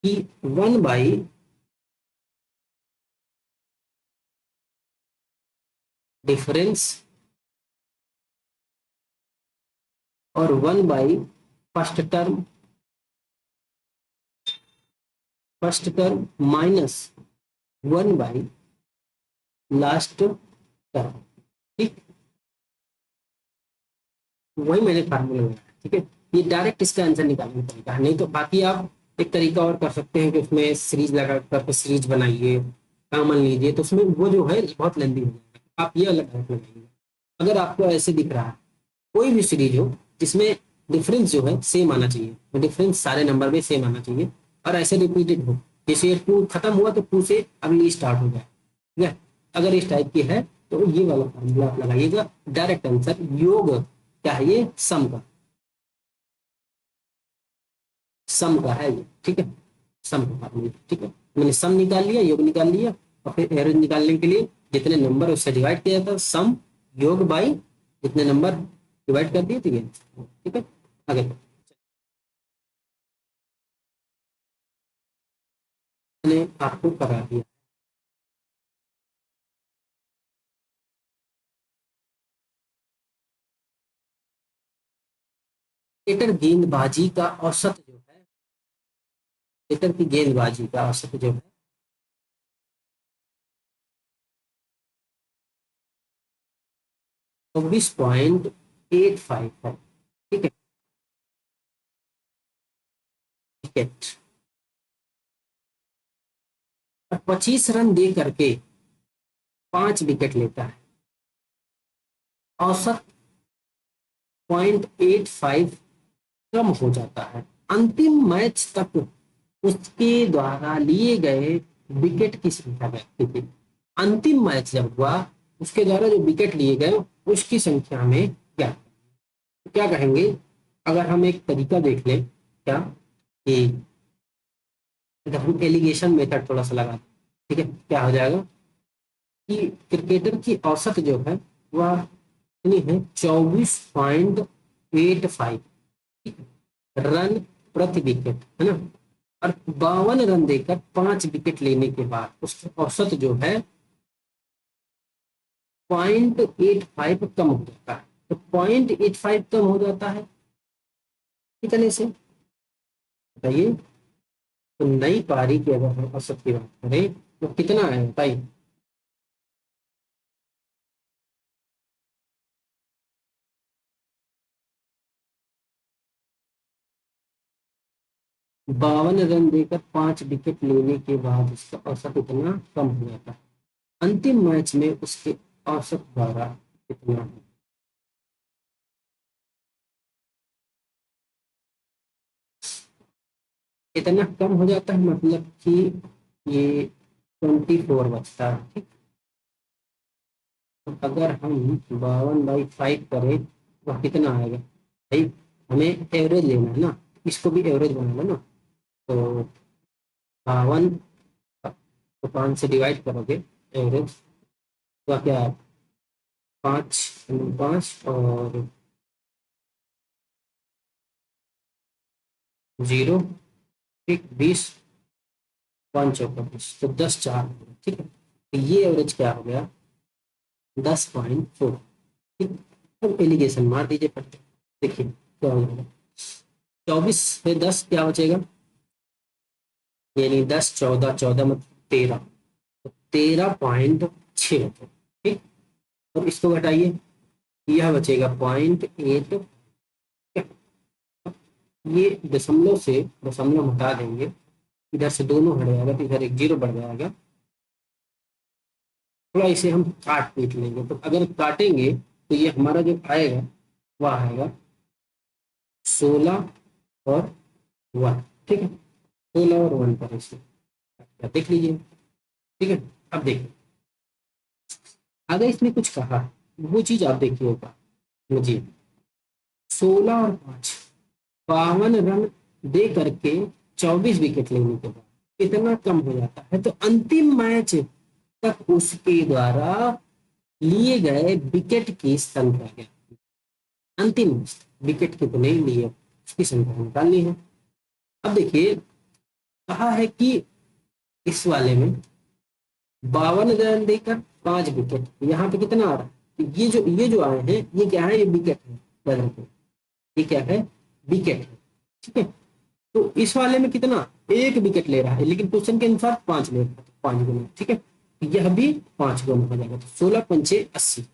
कि 1/डिफरेंस और 1 first term minus 1 last term. ठीक, वही मैंने फार्मूला लगाया। ठीक है, ये डायरेक्ट इसका आंसर निकालने का तरीका है। नहीं तो बाकी आप एक तरीका और कर सकते हैं कि उसमें सीरीज लगा करके सीरीज बनाइए, कॉमन लीजिए, तो उसमें वो जो है बहुत लेंदी हो जाएगा। आप ये अलग लगाइए। अगर आपको ऐसे दिख रहा है कोई भी सीरीज हो जिसमें डिफरेंस जो है सेम आना चाहिए, तो डिफरेंस सारे नंबर में सेम आना चाहिए, और ऐसे रिपीटेड हो, जैसे 2 खत्म हुआ तो 2 से अगली स्टार्ट हो जाए। ठीक है, अगर इस टाइप की है तो ये वाला फॉर्मूला आप लगाइएगा। डायरेक्ट आंसर योग क्या है, ये सम का, सम का है ये। ठीक है, सम का फॉर्मूला। ठीक है, मैंने सम निकाल लिया, योग निकाल लिया, और फिर एवरेज निकालने के लिए जितने नंबर उससे डिवाइड किया जाता है, सम योग बाई जितने नंबर डिवाइड कर दिए, तो ये। ठीक है, आगे मैंने आपको करा दिया। क्रिकेटर गेंदबाजी का औसत जो है, क्रिकेटर की गेंदबाजी का औसत जो है 24.85 है। ठीक है, विकेट, और 25 रन दे करके 5 विकेट लेता है, औसत 0.85 कम हो जाता है। अंतिम मैच तक उसके द्वारा लिए गए विकेट की संख्या व्यक्ति थी। अंतिम मैच जब हुआ, उसके द्वारा जो विकेट लिए गए उसकी संख्या में क्या, तो क्या कहेंगे, अगर हम एक तरीका देख लें क्या, कि अगर हम एलिगेशन मेथड थोड़ा सा लगा, ठीक है, क्या हो जाएगा कि क्रिकेटर की औसत जो है वह कितनी है, 24.85 रन प्रति विकेट, है ना। और 52 रन देकर 5 विकेट लेने के बाद उसकी औसत जो है 0.85 कम हो जाता है। तो 0.85 कम हो जाता है कितने से बताइए। तो नई पारी की अगर हम औसत की बात करें तो कितना है बताइए। 52 रन देकर 5 विकेट लेने के बाद उसका औसत इतना कम हो जाता है। अंतिम मैच में उसके औसत द्वारा कितना है, इतना कम हो जाता है, मतलब कि ये 24 बचता है। ठीक, तो अगर हम 52/5 करें तो कितना आएगा भाई, हमें एवरेज लेना है ना, इसको भी एवरेज बनाना ना। तो 52 तो 5 से डिवाइड करोगे एवरेज, तो क्या 5 और 0, ठीक, 20, 5 चौका 20, तो 10 4। ठीक है, तो ये एवरेज क्या हो गया, 10.4। ठीक, अब एलिगेशन मार दीजिए पट्टे, देखिए क्या हो जाएगा। 24 पे 10 क्या बचेगा, यानी 10 14 14 मतलब 13, तो 13.6 बचे। ठीक, अब इसको घटाइए, यह बचेगा 0.8। ये दशमलव से दशमलव हटा देंगे, इधर से दोनों हट जाएगा, तो इधर एक 0 बढ़ जाएगा। थोड़ा इसे हम काट पीट लेंगे, तो अगर काटेंगे तो ये हमारा जो आएगा वह आएगा 16 और 1। ठीक है, 16 और 1 पर इसे देख लीजिए। ठीक है, अब देखिए अगर इसने कुछ कहा वो चीज आप देखिएगा मुझे, 16 और 5, 52 रन दे करके 24 विकेट लेने के बाद इतना कम हो जाता है, तो अंतिम मैच तक उसके द्वारा लिए गए विकेट की संख्या क्या, अंतिम विकेट कितने लिए उसकी संख्या निकालनी है। अब देखिए कहा है कि इस वाले में 52 रन देकर 5 विकेट, यहाँ पे कितना आ रहा है, तो ये जो आए हैं ये क्या है, ये विकेट है याद रखो, ये क्या है, विकेट है। ठीक है, तो इस वाले में कितना, एक विकेट ले रहा है, लेकिन क्वेश्चन के अनुसार 5 ले रहा है, तो 5 गुना। ठीक है, यह भी 5 गुना हो जाएगा, तो 16 पंचे 80,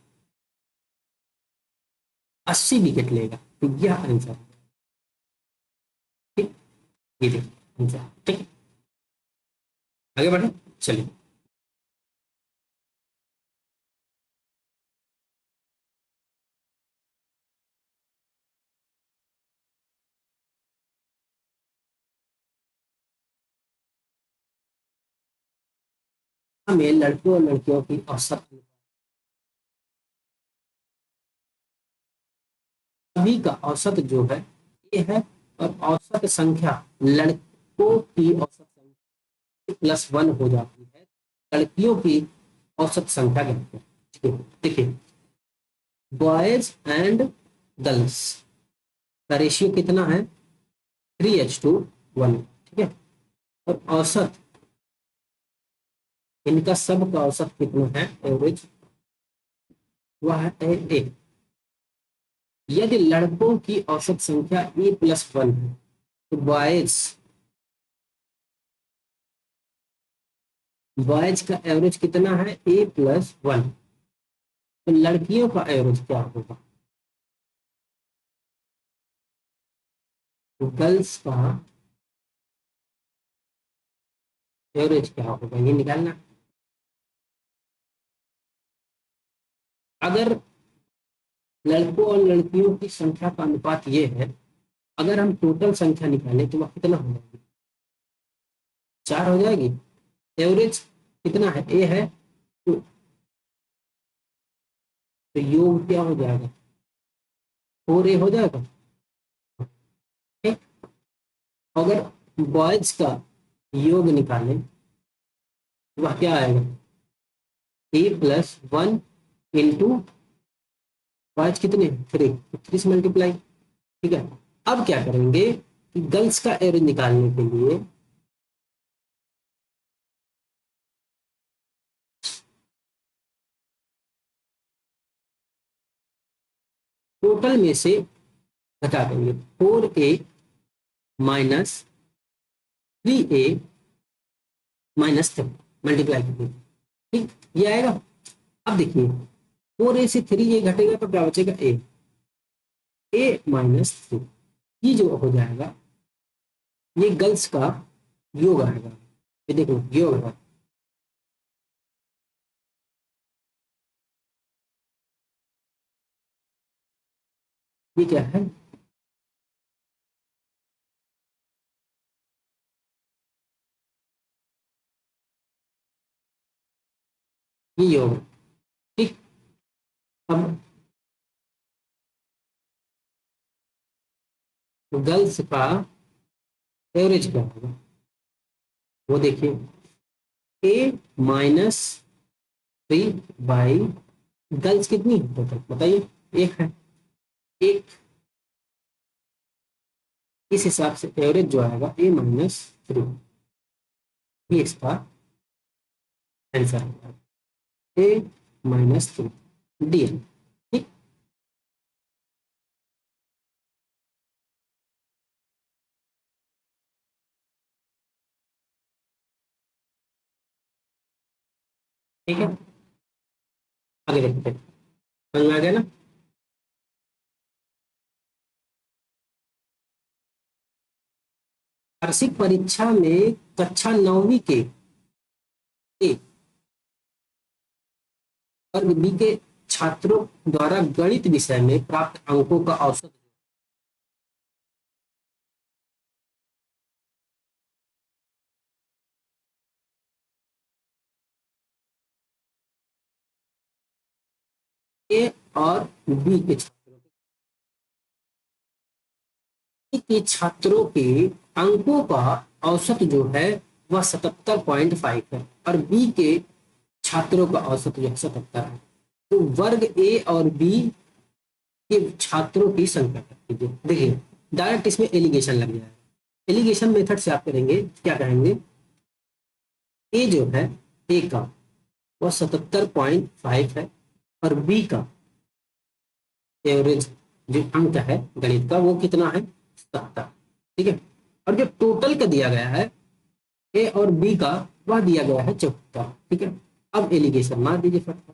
80 विकेट लेगा, तो यह आंसर है। ठीक, ये देखिए आंसर। ठीक है, आगे बढ़े, चलिए। हमें लड़कों और लड़कियों की औसत, सभी का औसत जो है ये है, और औसत संख्या लड़कों की औसत संख्या +1 हो जाती है, लड़कियों की औसत संख्या कहते हैं। ठीक है, देखिए बॉयज एंड गर्ल्स का रेशियो कितना है, 3:1। ठीक है, और औसत, इनका सब का औसत कितना है, एवरेज, वह है 1। यदि लड़कों की औसत संख्या E+1 है, तो बॉयज का एवरेज कितना है, A+1। तो लड़कियों का एवरेज क्या होगा, तो गर्ल्स का एवरेज क्या होगा, ये निकालना। अगर लड़कों और लड़कियों की संख्या का अनुपात ये है, अगर हम टोटल संख्या निकालें तो वह कितना हो जाएगी, 4 हो जाएगी। एवरेज कितना है, ए है, तो योग क्या हो जाएगा, 4A हो जाएगा। ठीक, अगर बॉयज का योग निकालें तो वह क्या आएगा, A+1 इंटू बॉयज कितने, 3 से मल्टीप्लाई। ठीक है, अब क्या करेंगे कि गर्ल्स का एवरेज निकालने के लिए टोटल में से घटा देंगे, 4A - 3A - 3 मल्टीप्लाई करेंगे। ठीक, ये आएगा। अब देखिए 4A से 3A घटेगा तो क्या बचेगा, A - 3, ये जो हो जाएगा ये गर्ल्स का योग आएगा। ये देखो योग है, ये क्या है, ये योग है। ठीक, अब गर्ल्स का एवरेज क्या होगा, वो देखिए, A - 3 बाई, गर्ल्स कितनी है टोटल बताइए, एक है, एक, इस हिसाब से एवरेज जो आएगा A - 3, ये इसका आंसर होगा, A - 3, डी है। ठीक, ठीक है, आगे देखते हैं, समझ में आ गया ना। वार्षिक परीक्षा में कक्षा 9वीं के ए वर्ग बी के छात्रों द्वारा गणित विषय में प्राप्त अंकों का औसत ए और बी के छात्रों के अंकों का औसत जो है वह 77.5 है, और बी के छात्रों का औसत जो है 77 है। तो वर्ग ए और बी के छात्रों की संख्या कर दीजिए। देखिए डायरेक्ट इसमें एलिगेशन लग जाएगा, एलिगेशन मेथड से आप करेंगे, क्या कहेंगे, ए जो है, ए का वह 77.5 है, और बी का एवरेज जो अंक है गणित का वो कितना है 70। ठीक है, और जो टोटल का दिया गया है ए और बी का वह दिया गया है 74। ठीक है, अब एलिगेशन मार दीजिए फटाफट,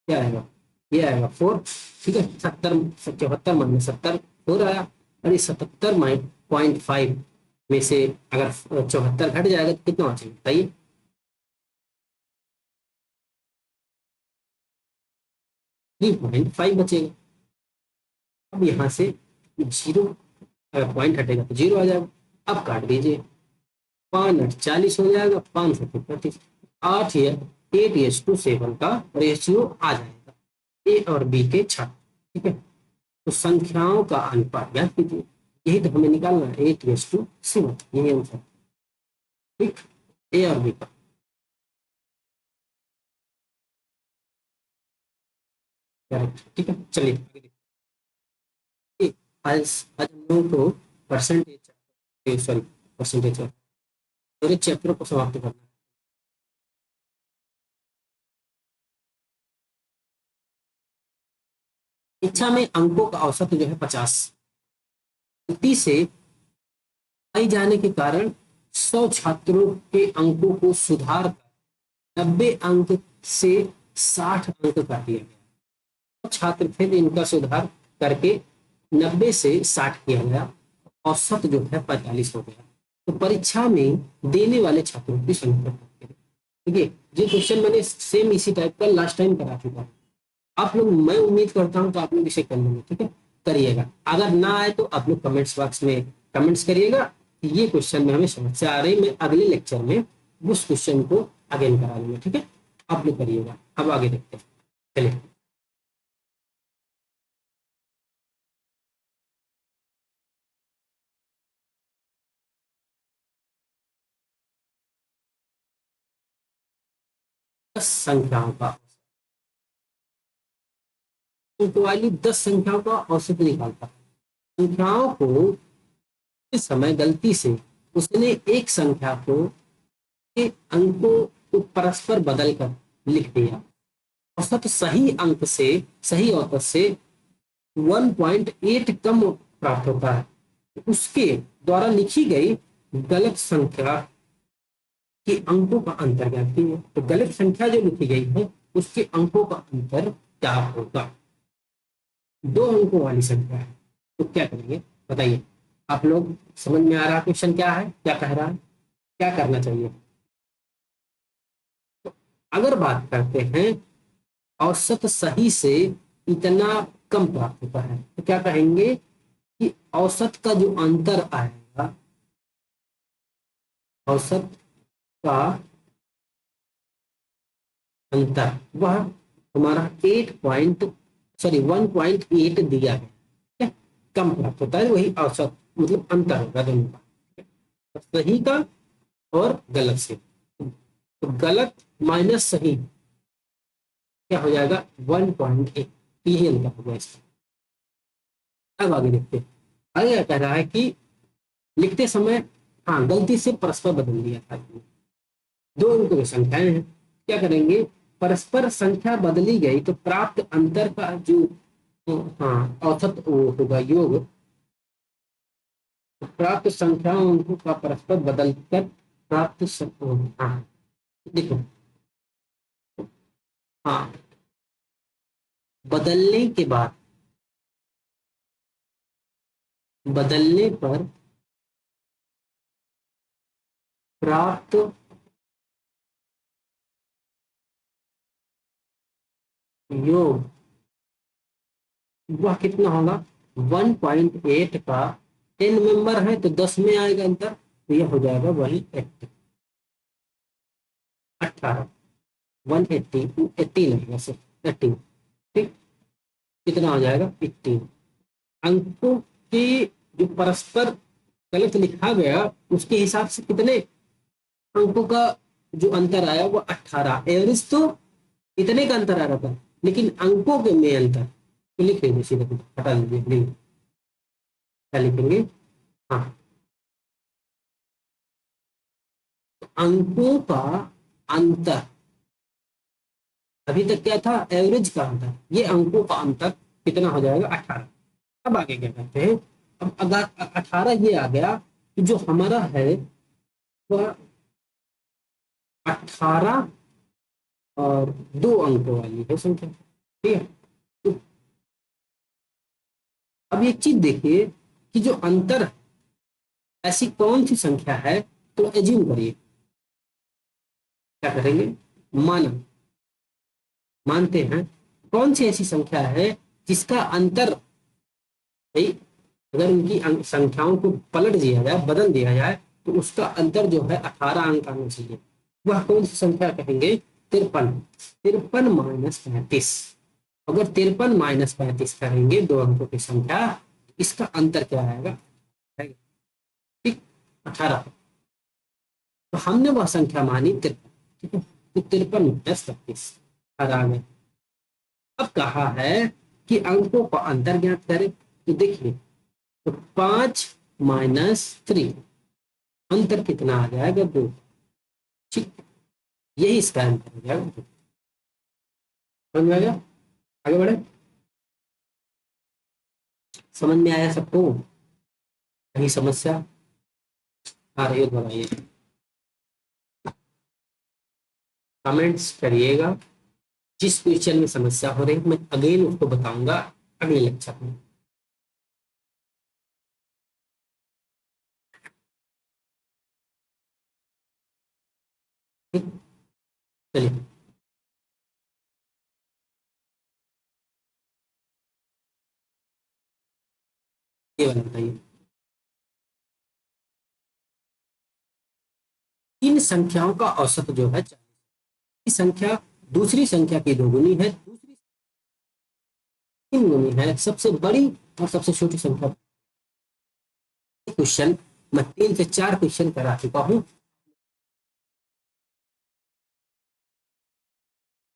क्या आएगा, ये आएगा 4। ठीक है, 70 74 माइनस 70 4 आया, और ये 77.5 में से अगर 74 घट जाएगा तो कितना बचेगा बताइए। 3.5 बचेगा। अब यहाँ से जीरो, अगर पॉइंट हटेगा तो जीरो आ जाएगा। अब काट दीजिए, 5 8 40 हो जाएगा, 5 8 या 8:7 का रेशियो आ जाएगा ए और बी के छात्र। ठीक है, तो संख्याओं का अनुपात ज्ञात कीजिए, यही तो हमें निकालना है 8:7, यही आंसर। ठीक, ए और बी का। करेक्ट। ठीक है, चलिए आगे देखते हैं। आज आज हम लोगों को परसेंटेज, सॉरी परसेंटेज पूरे चैप्टर को समाप्त करना है। इच्छा में अंकों का औसत जो है 50, गलती से पाई जाने के कारण 100 छात्रों के अंकों को सुधार कर 90 अंक से 60 अंक कर दिया गया। छात्र थे, इनका सुधार करके 90 से 60 किया गया, औसत जो है 45 हो गया। तो परीक्षा में देने वाले छात्रों की संख्या। देखिए, ये क्वेश्चन मैंने सेम इसी टाइप का लास्ट टाइम करा चुका हूँ। आप लोग, मैं उम्मीद करता हूँ तो आप लोग इसे कर लेंगे। ठीक है, करिएगा। अगर ना आए तो आप लोग कमेंट्स बॉक्स में कमेंट्स करिएगा, ये क्वेश्चन में हमें समस्या आ रही, मैं अगले लेक्चर में उस क्वेश्चन को अगेन करा लूंगा। ठीक है, आप लोग करिएगा। अब आगे देखते हैं, चलिए। संख्याओं का, अंक वाली 10 संख्याओं का औसत निकालता है। संख्याओं को इस समय गलती से उसने एक संख्या को के अंकों को परस्पर बदल कर लिख दिया। औसत सही अंक से, सही औसत से 1.8 कम प्राप्त होता है। उसके द्वारा लिखी गई गलत संख्या के अंकों का अंतर ज्ञात कीजिए। तो गलत संख्या जो लिखी गई है उसके अंकों का अंतर क्या होगा। 2 अंकों वाली संख्या है तो क्या करेंगे बताइए। आप लोग समझ में आ रहा क्वेश्चन क्या है, क्या कह रहा है, क्या करना चाहिए। तो अगर बात करते हैं औसत सही से इतना कम प्राप्त होता है तो क्या कहेंगे कि औसत का जो अंतर आएगा, औसत का अंतर वह हमारा 1.8 दिया गया है, कम प्राप्त होता है, वही औसत मतलब अंतर होगा दोनों का, तो सही का और गलत से। तो गलत माइनस सही क्या हो जाएगा 1.8, यही अंतर होगा इसका। अब आगे देखते हैं, आगे क्या कह रहा है कि लिखते समय, हाँ गलती से परस्पर बदल दिया था, 2 अंकों की संख्याएं हैं, क्या करेंगे परस्पर संख्या बदली गई तो प्राप्त अंतर का जो, हाँ औसत वो होगा योग, तो प्राप्त संख्याओं अंकों का परस्पर बदल कर प्राप्त हाँ देखो, हाँ बदलने के बाद, बदलने पर प्राप्त योग वह कितना होगा 1.8 का 10 मेंबर है तो 10 में आएगा अंतर, तो यह हो जाएगा वही 18, 180 18 है वैसे 18। ठीक, कितना हो जाएगा 18 अंकों की जो परस्पर गलत लिखा गया उसके हिसाब से कितने अंकों का जो अंतर आया वो 18। एवरेज तो इतने का अंतर आ रहा था लेकिन अंकों के में अंतर, तो लिख लीजिए सीधे, हटा दीजिए, क्या लिखेंगे, हाँ अंकों का अंतर, अभी तक क्या था एवरेज का अंतर, ये अंकों का अंतर कितना हो जाएगा 18। अब आगे क्या करते हैं, अब अगर 18 ये आ गया कि जो हमारा है वह 18 और 2 अंकों वाली है संख्या, ठीक है। तो अब एक चीज देखिए कि जो अंतर है, ऐसी कौन सी संख्या है, तो एज्यूम करिए, क्या करेंगे, माना, मानते हैं कौन सी ऐसी संख्या है जिसका अंतर, भाई अगर उनकी संख्याओं को पलट दिया जाए, बदल दिया जाए, तो उसका अंतर जो है 18 अंक आना चाहिए। वह कौन सी संख्या कहेंगे, 53। 53 - 35। अगर 53 - 35 करेंगे 2 अंकों की संख्या, इसका अंतर क्या आएगा, ठीक, 18। तो हमने वह संख्या मानी 53, ठीक है। तो 53 - 35 आ गए। अब कहा है कि अंकों का अंतर ज्ञात करें, तो देखिए, तो 5 - 3, अंतर कितना आ जाएगा, 2, ठीक। यही इसका अंतर हो जाएगा। समझ में आ गया, आगे बढ़े, समझ में आया सबको, कहीं समस्या आ रही हो तो बताइए, कमेंट्स करिएगा। जिस क्वेश्चन में समस्या हो रही है मैं अगेन उसको बताऊंगा अगले लेक्चर में। ठीक, चलिए, ये वाला बताइए, इन संख्याओं का औसत जो है 40, संख्या दूसरी संख्या की दोगुनी है, दूसरी 3 गुनी है, सबसे बड़ी और सबसे छोटी संख्या। क्वेश्चन मैं 3 से 4 क्वेश्चन करा चुका हूँ,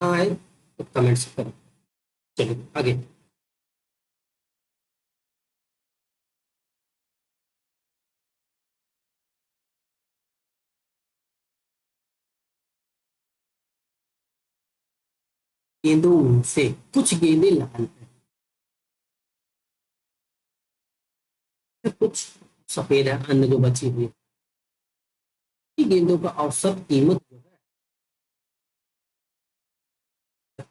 आए तो कमेंट्स करें। चलिए आगे, गेंदों से कुछ गेंदें लाल है, कुछ सफेद है, अन्य जो बची हुई गेंदों का औसत कीमत जो है,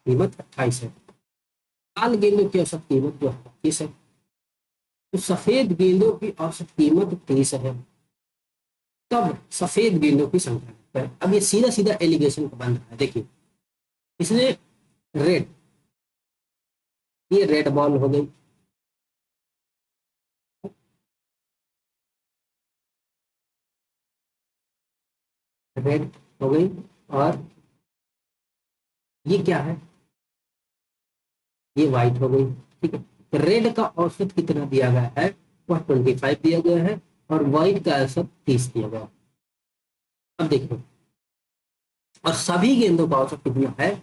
कीमत 28 है। लाल गेंदों की औसत कीमत जो है 25 है। तो सफेद गेंदों की औसत कीमत 30 है। तब सफेद गेंदों की संख्या है। अब ये सीधा सीधा एलिगेशन का बन रहा है, देखिए, इसने रेड, ये रेड बॉल हो गई, रेड हो गई, और ये क्या है, ये व्हाइट हो गई, ठीक है। तो रेड का औसत कितना दिया गया है, वह 25 दिया गया है, और व्हाइट का औसत 30 दिया गया है। अब देखो, और सभी गेंदों का औसत कितना है,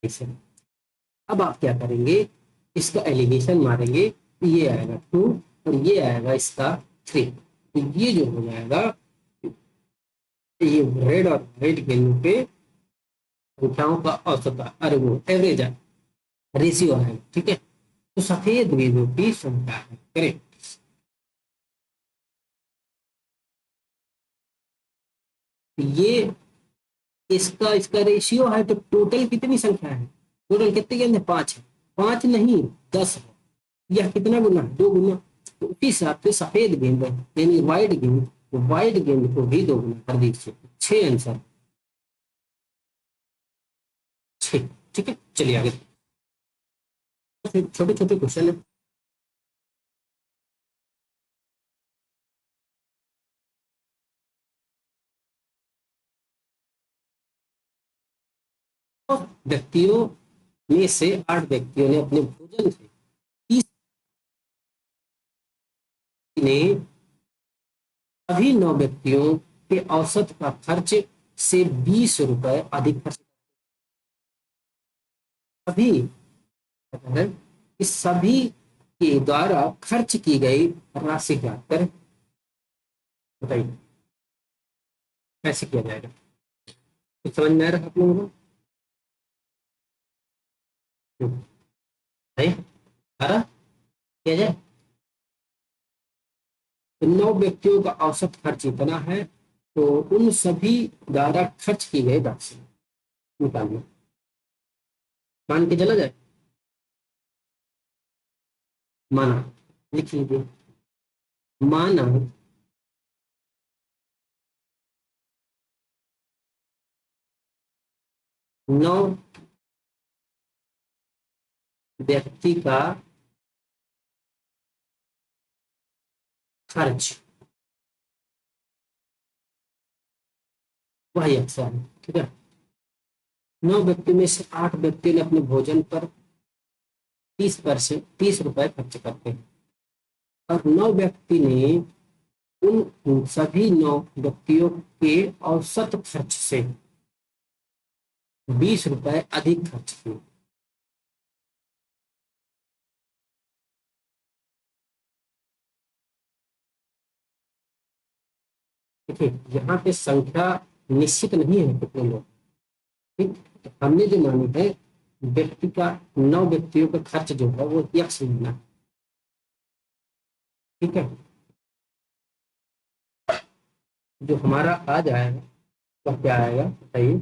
30 है। अब आप क्या करेंगे, इसका एलिगेशन मारेंगे, ये आएगा 2 और ये आएगा इसका 3। तो ये जो हो जाएगा, ये रेड और व्हाइट गेंदों पे संख्याओं का औसत, अरे वो एवरेज है, रेशियो है, ठीक है। तो सफेद गेंदों की संख्या है, करेक्ट। ये इसका इसका रेशियो है, तो टोटल कितनी संख्या है, टोटल कितने गेंद है, 5 है, 5 नहीं 10 है। यह कितना गुना है, 2 गुना। तो उसी हिसाब से सफेद गेंद यानी व्हाइट गेंद, व्हाइट गेंद को भी 2 गुना कर दीजिए, 6 आंसर, 6, ठीक है। चलिए आगे, छोटे छोटे क्वेश्चन है। तो व्यक्तियों में से 8 व्यक्तियों ने अपने भोजन से 30 ने सभी 9 व्यक्तियों के औसत का खर्च से 20 रुपए अधिक खर्च, सभी, इस सभी के द्वारा खर्च की गई राशि ज्ञात करें, बताइए कैसे किया जाएगा, कुछ समझ में आ रहा है आप लोगों को, भाई आ रहा, किया जाए, तो 9 व्यक्तियों का औसत खर्च इतना है, तो उन सभी द्वारा खर्च की गई राशि निकालना। मान के चला जाए, माना, लिख लीजिए, माना 9 व्यक्ति का खर्च वही अक्सर है, ठीक है। 9 व्यक्ति में से 8 व्यक्ति ने अपने भोजन पर 30% 30 रुपए खर्च करते हैं, और 9 व्यक्ति ने उन सभी 9 व्यक्तियों के औसत खर्च से 20 रुपए अधिक खर्च किए। देखिए, यहाँ पे संख्या निश्चित नहीं है कितने लोग, ठीक। तो हमने जो मानी है, व्यक्ति का 9 व्यक्तियों का खर्च जो है वो यक्ष माना है, ठीक है। जो हमारा आ जाएगा वह क्या आएगा बताइए,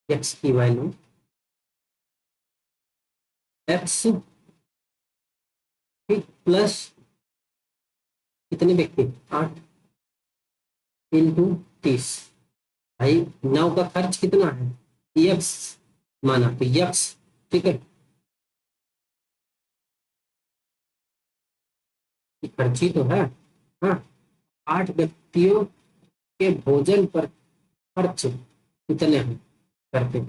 एक्स की वैल्यू एक्स, ठीक, प्लस कितने व्यक्ति, 8 इंटू 30। भाई 9 का खर्च कितना है, यक्स माना, तो यक्स, ठीक है, ये खर्ची तो है। हाँ, 8 व्यक्तियों के भोजन पर खर्च कितने हैं करते,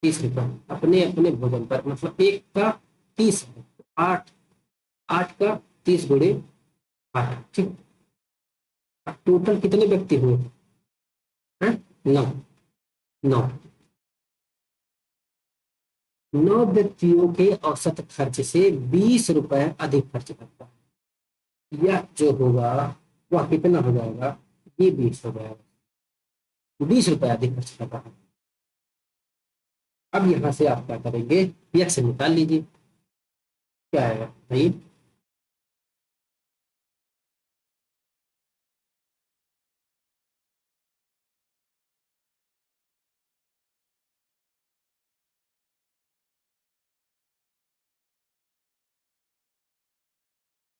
30 रुपए अपने अपने भोजन पर, मतलब एक का 30 है, 8, 8 का 30 गुणे 8, ठीक। अब टोटल कितने व्यक्ति हुए हैं, 9, 9, 9 व्यक्तियों के औसत खर्च से 20 रुपए अधिक खर्च करता है, यह जो होगा वह कितना हो जाएगा, ये 20 हो जाएगा, 20 रुपए अधिक खर्च करता है। अब यहां से आप क्या करेंगे, यक्स निकाल लीजिए, क्या आएगा भाई,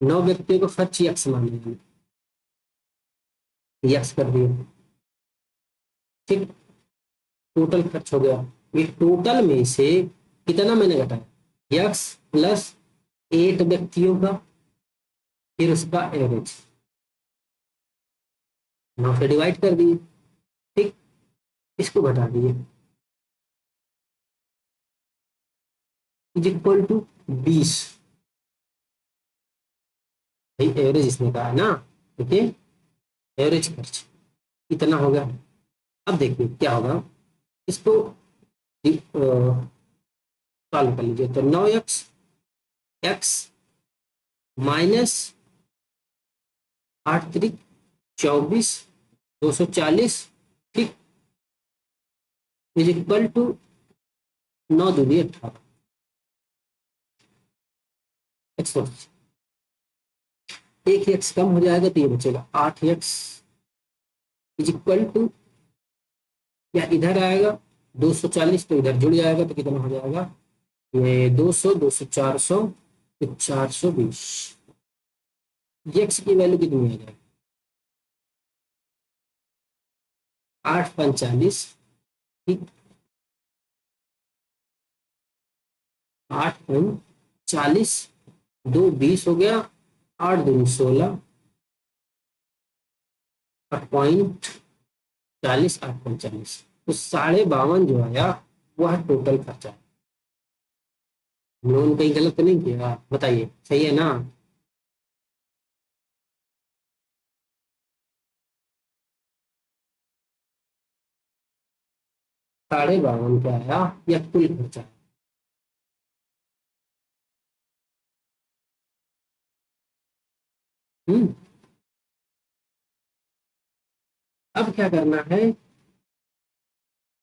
9 व्यक्तियों को खर्च यक्स मान लीजिए, यक्स कर दिए, ठीक। टोटल खर्च हो गया, ये टोटल में से कितना मैंने घटाया, यक्स प्लस 8 व्यक्तियों का, फिर उसका एवरेज 9 से डिवाइड कर दिए, ठीक, इसको घटा दिए, इज इक्वल टू 20। भाई एवरेज इसने कहा है ना, देखिए एवरेज खर्च इतना हो गया। अब देखिए क्या होगा, इसको सॉल्व कर लीजिए, तो 9x एक्स माइनस 8 3 24 240, ठीक, इज इक्वल टू 9 दूनी 18, एक्स, एक एक्स कम हो जाएगा तो ये बचेगा 8x इज इक्वल टू, या इधर आएगा 240 तो इधर जुड़ जाएगा तो कितना हो जाएगा, ये 200 200 400 तो 420, एक्स की वैल्यू कितनी आ जाएगी, 8 45, ठीक, 8 40, 2 20 हो गया, 8 2 16, 8.40, 8.40, तो 52.5 जो आया वह टोटल खर्चा है। हम लोगों ने कहीं गलत तो नहीं किया, बताइए सही है ना। 52.5 क्या आया, यह कुल खर्चा है। अब क्या करना है,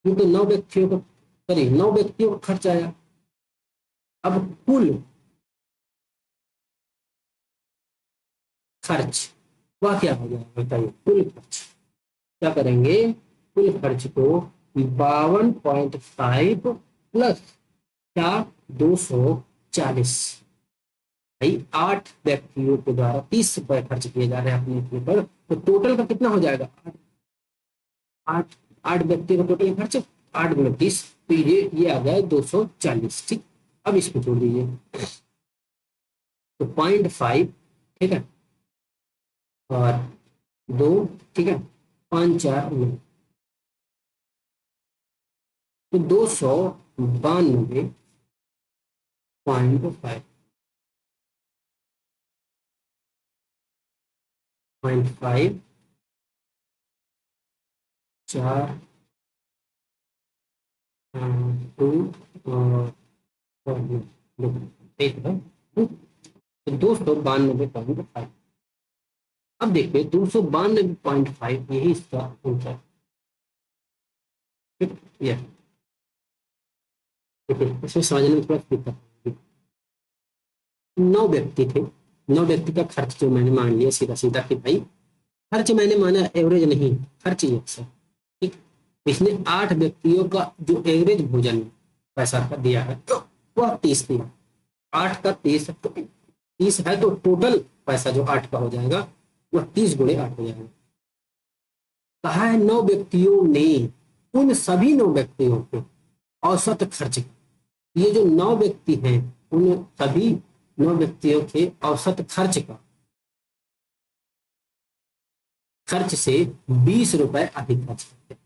ये तो 9 व्यक्तियों को, सॉरी 9 व्यक्तियों का खर्च आया, अब कुल खर्च, वह क्या हो जाएगा बताइए, कुल खर्च। क्या करेंगे, कुल खर्च को 52.5 प्लस क्या, 240। भाई 8 व्यक्तियों के द्वारा 30 रुपए खर्च किए जा रहे हैं अपने अपने पर, तो टोटल का कितना हो जाएगा, आठ, 8 व्यक्ति का टोटल खर्च, 8 × 30, तो ये आ गया 240। ठीक, अब इसको छोड़ दीजिए, तो 0.5, ठीक है, और 2, ठीक है, 5 4 9, तो 292.5, 0.5, 4, 2 और 1 है, तो 292.5। अब देखिए 292.5 यही इसका आंसर। ठीक, ये देखिए इसमें समझने में थोड़ा दिक्कत होगी। 9 व्यक्ति थे, 9 व्यक्ति का खर्च जो मैंने मान लिया सीधा सीधा कि भाई खर्च मैंने माना एवरेज नहीं, खर्च ही अक्सर। ठीक, इसने 8 व्यक्तियों का जो एवरेज भोजन पैसा का दिया है तो वह 30 दिया, 8 का 30, तो 30 है, तो टोटल पैसा जो 8 का हो जाएगा वह 30 × 8 हो जाएगा। कहा है 9 व्यक्तियों ने उन सभी 9 व्यक्तियों के औसत खर्च, ये जो 9 व्यक्ति हैं उन सभी 9 व्यक्तियों के औसत खर्च का, खर्च से 20 रुपए अधिक खर्च करते हैं,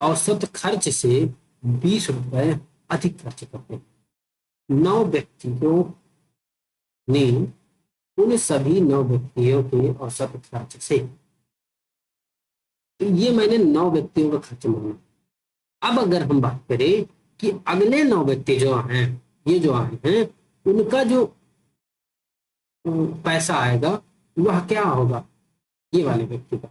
औसत खर्च से 20 रुपए अधिक खर्च करते हैं। 9 व्यक्तियों ने उन सभी 9 व्यक्तियों के औसत खर्च से, तो ये मैंने 9 व्यक्तियों का खर्च माना। अब अगर हम बात करें कि अगले 9 व्यक्ति जो हैं, ये जो आए हैं, उनका जो पैसा आएगा वह क्या होगा, ये वाले व्यक्ति का,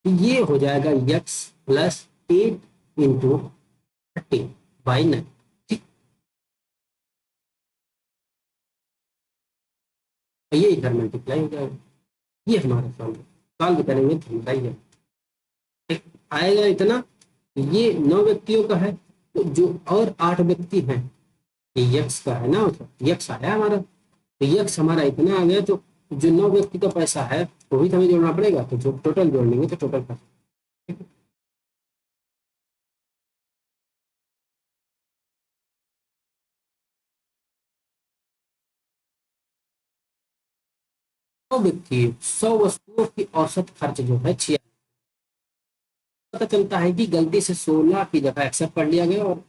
तो ये हो जाएगा x + 8 × 30/9। ठीक, ये इधर मल्टीप्लाई हो जाएगा, ये हमारा सॉल्व करेंगे तो बताइए आएगा इतना। ये 9 व्यक्तियों का है, तो जो और 8 व्यक्ति हैं, ये यक्स का है ना, मतलब यक्स आया हमारा, तो यक्स हमारा इतना आ गया, तो जो 9 व्यक्ति का पैसा है वो भी तो हमें जोड़ना पड़ेगा, तो जो टोटल जोड़ लेंगे तो टोटल पैसा। ठीक है, 100 व्यक्ति 100 वस्तुओं की औसत खर्च जो है 6, पता चलता है कि गलती से 16 की जगह एक्सेप्ट पढ़ लिया गया और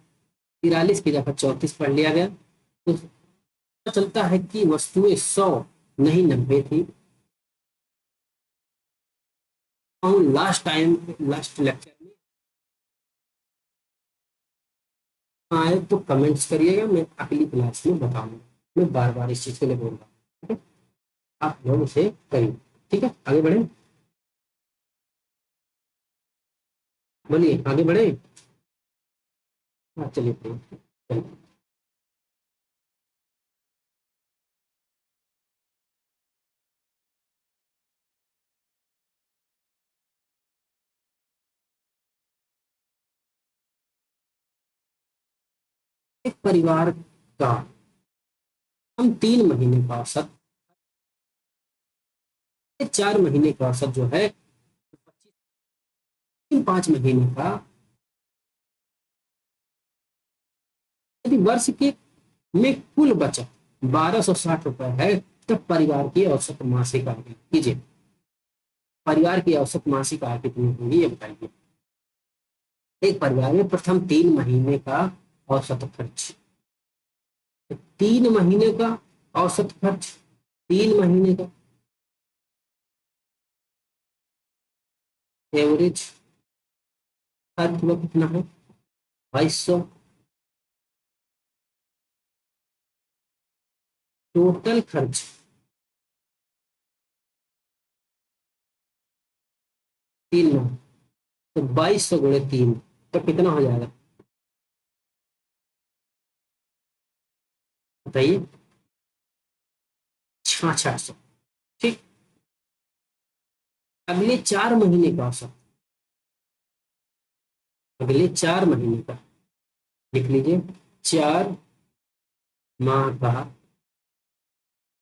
43 की जगह 34 पढ़ लिया गया, तो पता चलता है कि वस्तुएं 100 नहीं 90 थी। लास्ट टाइम, लास्ट लेक्चर में आए तो कमेंट्स करिएगा, मैं अगली क्लास में बताऊंगा, मैं बार बार इस चीज के लिए बोल रहा हूँ। ठीक है, आप लोग इसे करिए। ठीक है, आगे बढ़े, बोलिए आगे बढ़े। हाँ चलिए चलिए। एक परिवार का हम 3 महीने का औसत, 4 महीने का औसत जो है 5 महीने का, यदि वर्ष के में कुल बचत 1260 रुपए है, तब परिवार की औसत मासिक आय कीजिए, परिवार की औसत मासिक आय कितनी होगी ये बताइए। एक परिवार में प्रथम 3 महीने का औसत खर्च, 3 महीने का औसत खर्च, 3 महीने का एवरेज खर्च वो कितना है, 2200। टोटल खर्च 3 माह, तो 2200 × 3, तो कितना हो जाएगा बताइए, 6600। ठीक, अगले 4 महीने का औसत, अगले 4 महीने का लिख लीजिए। 4 माह का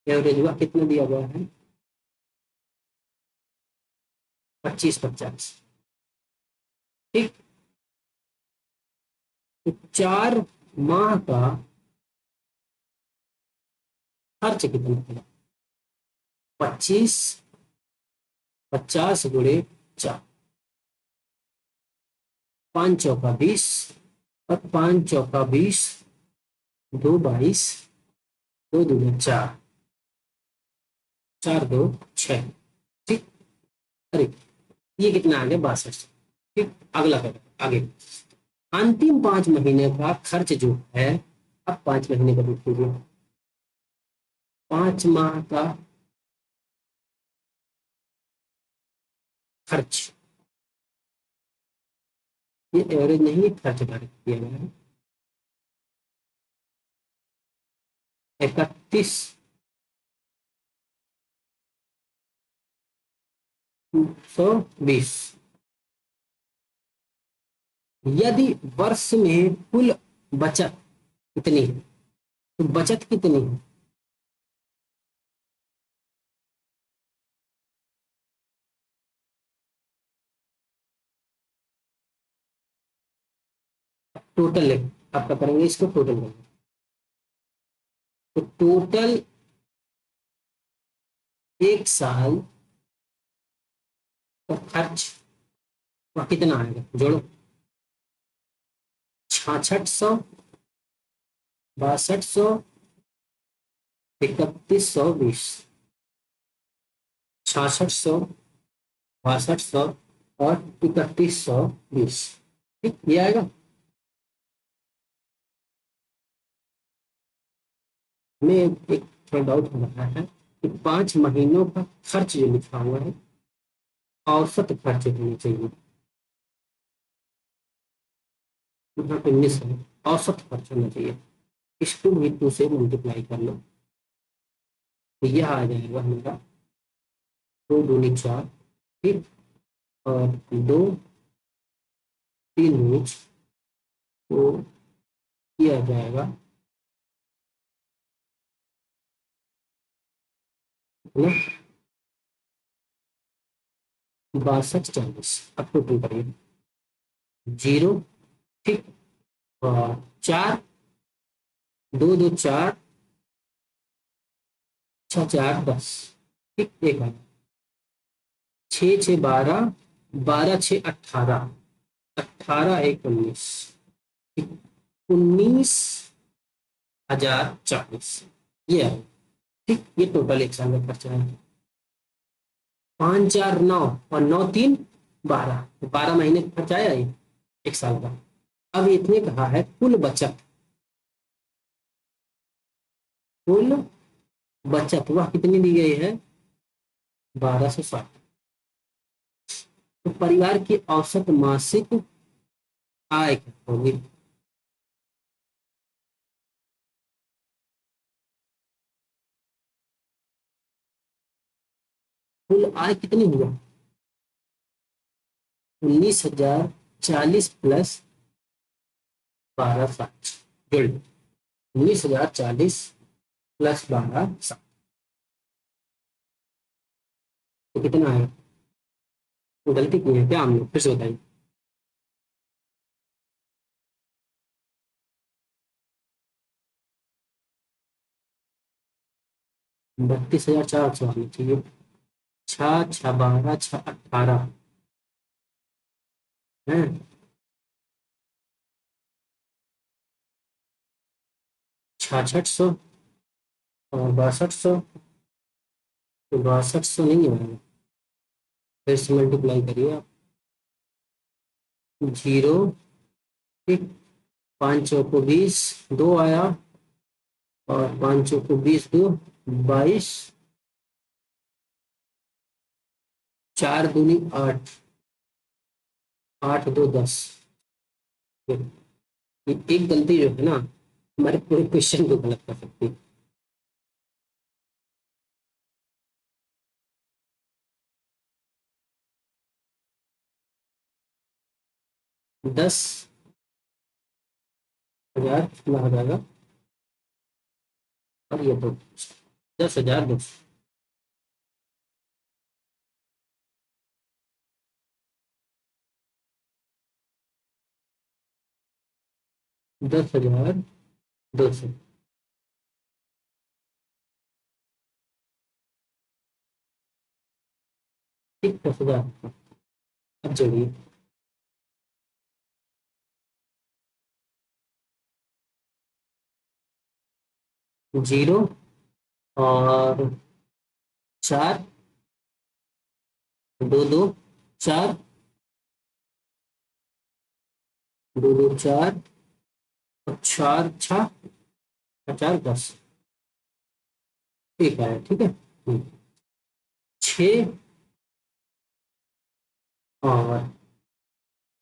एवरेज हुआ, कितना दिया गया है? 25-50। ठीक, तो 4 माह का खर्च कितना होगा? 25, 50 × 4, 5 चौका 20, और 5 चौका 20, 2 22, 2 दूनी 4, 4 2 6। ठीक, अरे ये कितना आ गया? 62। ठीक, अगला करो आगे। अंतिम 5 महीने का खर्च जो है, अब 5 महीने का देख लीजिए। 5 माह का खर्च, ये एवरेज नहीं है, खर्च डायरेक्ट किया गया है। 31,120। यदि वर्ष में कुल बचत कितनी है, तो बचत कितनी है? टोटल है, आपका करेंगे इसको टोटल करेंगे, तो टोटल 1 साल का खर्च का कितना आएगा? जोड़ो, 6600, 6200, 3120। 6600, 6200 और 3120। ठीक, ये आएगा। हमें एक थोड़ा डाउट हो रहा है कि 5 महीनों का खर्च जो लिखा हुआ है, औसत खर्च होनी चाहिए। यहाँ पे मिस है, औसत खर्च होना चाहिए। इसको भी 2 से मल्टीप्लाई कर लो, तो यह आ जाएगा हमारा 2 दूनी 4। ठीक, और 2 3 तो ये आ जाएगा ना 6240। अब टोटल करिए, 0। ठीक, और 4, 2 2 4, 6 4 10। ठीक, एक बार 6 6 12, 12 6 18, 18 1 19। 19,040 ये है। ठीक, ये टोटल 1 साल का खर्चा है। 5 4 9 और 9 3 12, 12 महीने का खर्चा आया ये 1 साल का। अब इतने कहा है कुल बचत, कुल बचत वह कितनी दी गई है? 1260। तो परिवार की औसत मासिक आय क्या होगी? कुल आय कितनी हुआ? 19,040 प्लस 1260, जोड़ 19,040 प्लस 1260, तो कितना है? गलती की है क्या हमने? फिर से बताइए। 32,400 आनी चाहिए। 6 6 12 6 18 है। 6600 और 6200, तो 6200 नहीं होगा, फिर से मल्टीप्लाई करिए आप। 0। ठीक, 5 चौको 20, 2 आया, और 5 चौको 20 2 22, 4 दूनी 8, 8 2 10। ये एक गलती जो है ना, हमारे पूरे क्वेश्चन को गलत कर सकती है। 10,000 कितना हो जाएगा, और ये तो 10,200। 10,200। ठीक, 10,000। अब जोड़िए। 0 और 4, 2 2 4, 2 2 4, और 4 6 4 10, एक आया, ठीक है। 6 और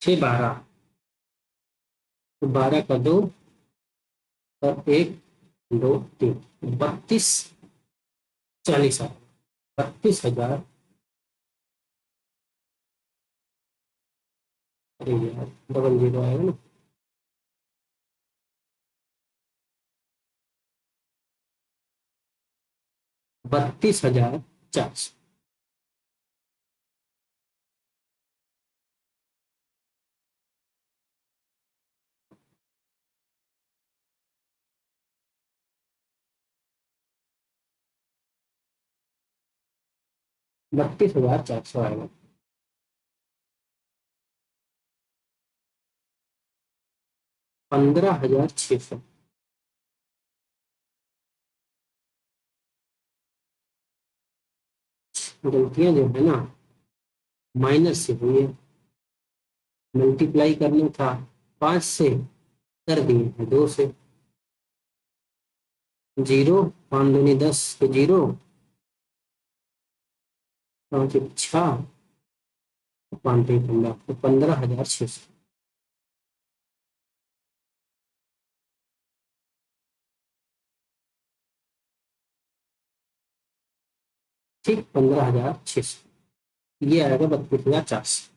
6 12, तो 12 का 2 और 1 2 3, 32 40 आया। 32,000। अरे यार, डबल जीरो आएगा ना। 32,400। 32,400 आएगा। 15,600। गलतियां जो है ना, माइनस से हुई है। मल्टीप्लाई करना था 5 से, कर दिए हैं 2 से। 0, 5 दूनी 10, तो 0, 5 एक 6, 5 एक 15, तो 15,600। ठीक, 15,600। ये आएगा 32,400।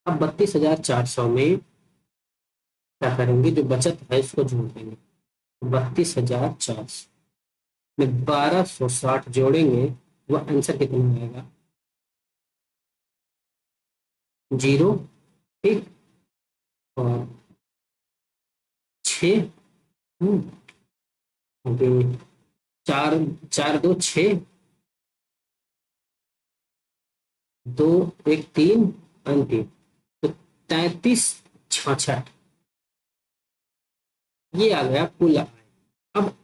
अब 32,400 में क्या करेंगे, जो बचत है इसको जोड़ देंगे। 32,400 में 1260 जोड़ेंगे, वह आंसर कितना आएगा। 0, ठीक, और 6, अभी 4 4 2 6, 2 1 3, अंतिम, तो 33,66। ये आ गया कुल आय। अब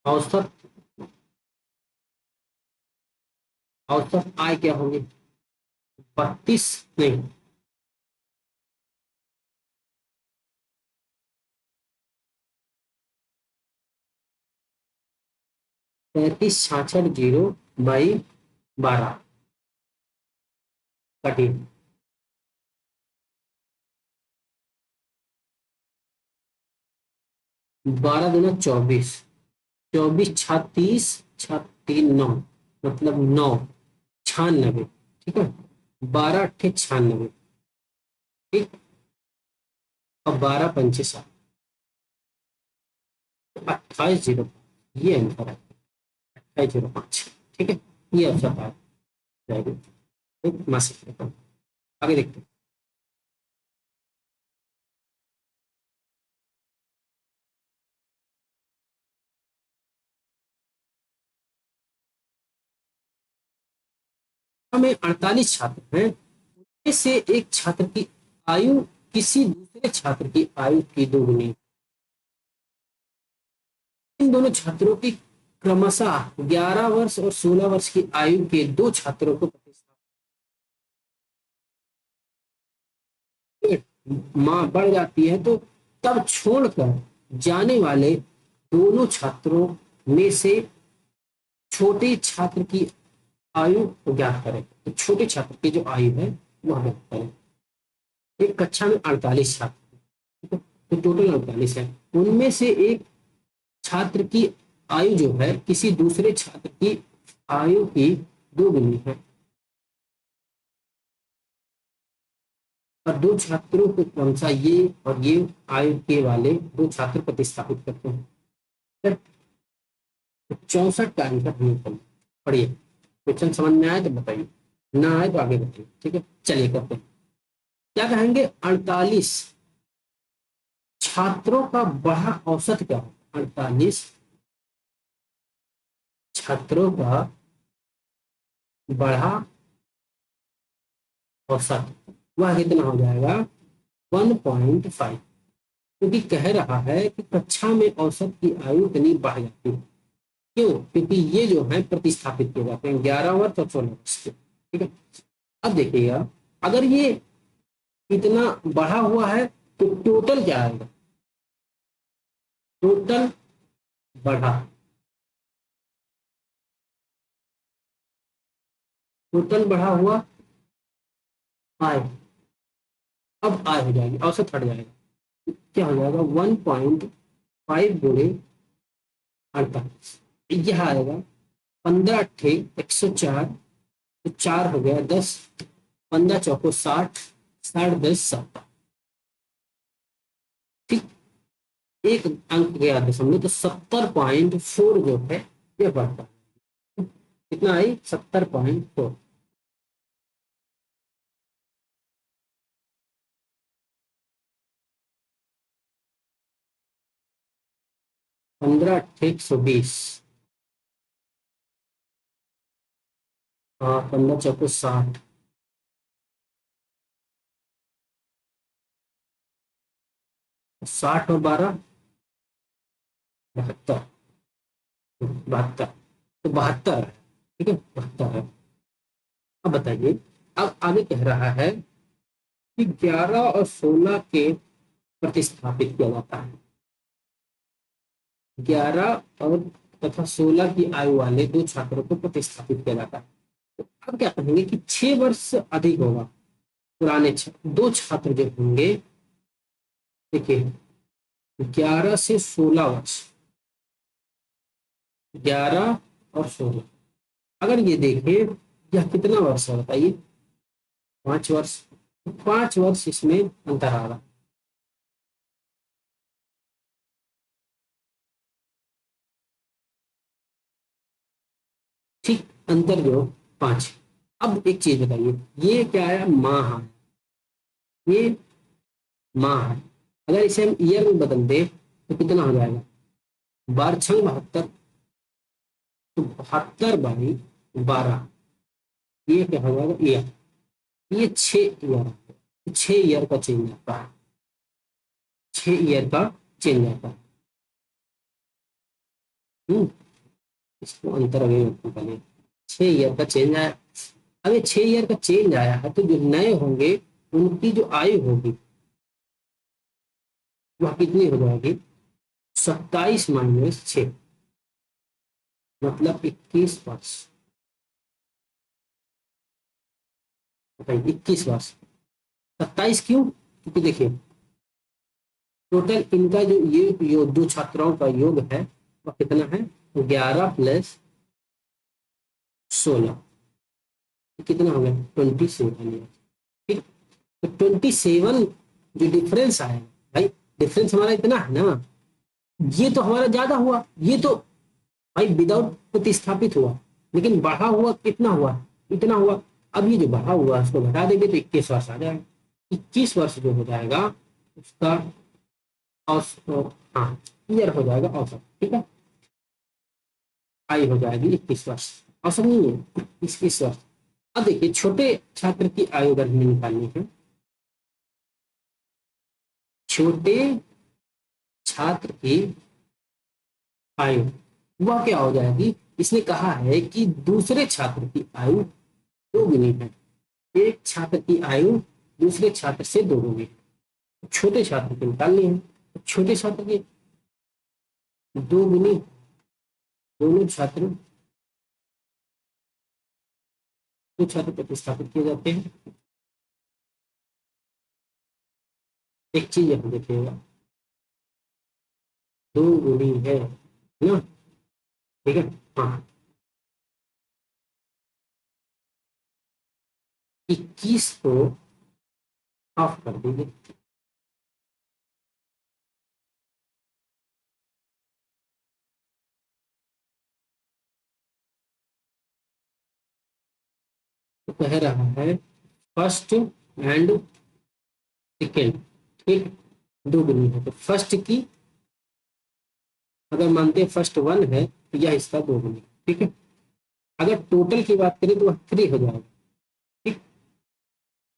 औसत, औसत आय क्या होगी, 32 नहीं, 33,66 जीरो बाई 12 कटिंग। 12 दूना 24, 24 36 36 3 9, मतलब 9, 96, ठीक है। 12 8 96, ठीक, और 12 5 7, 28,005, ये आंसर है। 28,005, ठीक है। ये अवसर आ जाएगी। एक मासिक, आगे देखते हैं। हमें 48 छात्र हैं, उनमें से एक छात्र की आयु किसी दूसरे छात्र की आयु की दोगुनी। इन दोनों छात्रों की क्रमशः 11 वर्ष और 16 वर्ष की आयु के दो छात्रों को माँ बढ़ जाती है, तो तब छोड़कर जाने वाले दोनों छात्रों में से छोटे छात्र की आयु को ज्ञात करें। तो छोटे छात्र की जो आयु है वह ज्ञात करें। एक कक्षा में 48 छात्र, तो टोटल 48 है। उनमें से एक छात्र की आयु जो है किसी दूसरे छात्र की आयु की दोगुनी है। और दो छात्रों को कौन सा ये और ये आयु के वाले दो छात्र प्रतिस्थापित करते हैं। तो 64 का आंसर हमें करना। पढ़िए, क्वेश्चन समझ में आए तो बताइए, ना आए तो आगे बताइए। ठीक है, चलिए करते हैं। क्या कहेंगे, 48 छात्रों का बढ़ा औसत क्या होगा। 48 छात्रों का बढ़ा औसत वह कितना हो जाएगा, 1.5। क्योंकि कह रहा है कि कक्षा में औसत की आयु इतनी बढ़ जाती है। क्यों, क्योंकि ये जो है प्रतिस्थापित किए जाते हैं 11 वर्ष और 16 वर्ष के। ठीक है, अब देखिएगा, अगर ये इतना बढ़ा हुआ है तो टोटल क्या आएगा, टोटल बढ़ा, टोटल बढ़ा हुआ आय। अब आय हो जाएगी, औसत हट जाएगा, क्या हो जाएगा 1.5 गुणे 48, यह आएगा 15 अट्ठे 104, तो 4 हो गया 10, 15 चौको 60, 60 10 7। ठीक, एक अंक गया दशमलव, तो 70.4 जो है ये बढ़ता है। कितना आई, 70.4। 15 अट्ठे 120, हाँ 15 चौको 60, 60 और 12 72, 72, तो 72 है। ठीक है, 72 है। अब बताइए, अब आगे कह रहा है कि 11 और 16 के प्रतिस्थापित किया जाता है। 11 और तथा 16 की आयु वाले दो छात्रों को प्रतिस्थापित किया जाता है। तो अब क्या कहेंगे कि 6 वर्ष से अधिक होगा पुराने दो छात्र जो होंगे। देखिए, 11 से 16 वर्ष, 11 और 16, अगर ये देखें यह कितना वर्ष है बताइए, 5 वर्ष। 5 वर्ष इसमें अंतर आ रहा। ठीक, अंतर जो 5। अब एक चीज बताइए, ये क्या है, माह है, ये माह है। अगर इसे हम ईयर में बदल दे तो कितना हो जाएगा, 12×6 = 72, तो 72/12, ये क्या हो जाएगा ईयर। ये 6 ईयर, 6 ईयर का चेंज आता है, 6 ईयर का चेंज आता है। हम्म, इसको अंतर अभी पहले, 6 ईयर का चेंज आया। अब ये 6 ईयर का चेंज आया है, तो जो नए होंगे उनकी जो आयु होगी वह कितनी हो जाएगी, 27 - 6, मतलब 21 वर्ष। बताइए, 21 वर्ष। 27 क्यों, क्योंकि देखिए टोटल इनका जो ये दो छात्राओं का योग है वह कितना है, 11 + 16, कितना हो गया 27। ठीक, तो 27 जो डिफरेंस आया भाई, डिफरेंस हमारा इतना है ना, ये तो हमारा ज्यादा हुआ, ये तो भाई विदाउट प्रतिस्थापित हुआ, लेकिन बढ़ा हुआ कितना हुआ, इतना हुआ। अब ये जो बढ़ा हुआ उसको घटा देंगे तो 21 वर्ष आ जाएगा। 21 वर्ष जो हो जाएगा उसका हाँ ईयर हो जाएगा औसत। ठीक है, आई हो जाएगी 21 वर्ष, औसत नहीं है 21 वर्ष। अब देखिए, छोटे छात्र की आयु अगर हमें निकालनी है, छोटे छात्र की आयु वह क्या हो जाएगी, इसने कहा है कि दूसरे छात्र की आयु 2 गुनी है, एक छात्र की आयु दूसरे छात्र से 2 गुनी है। छोटे छात्र की निकालनी है, छोटे छात्र की 2 गुनी, दोनों छात्र, दो छात्र प्रतिस्थापित किए जाते हैं। एक चीज यहाँ देखिएगा, 2 गुनी है ना, ठीक है। हाँ, 21 को ऑफ कर दीजिए। तो कह रहा है फर्स्ट एंड सेकेंड, ठीक, दो गुनी है, तो फर्स्ट की अगर मानते हैं फर्स्ट वन है तो यह इसका दो गुनी, ठीक है। अगर टोटल की बात करें तो वह थ्री हो जाएगा, ठीक।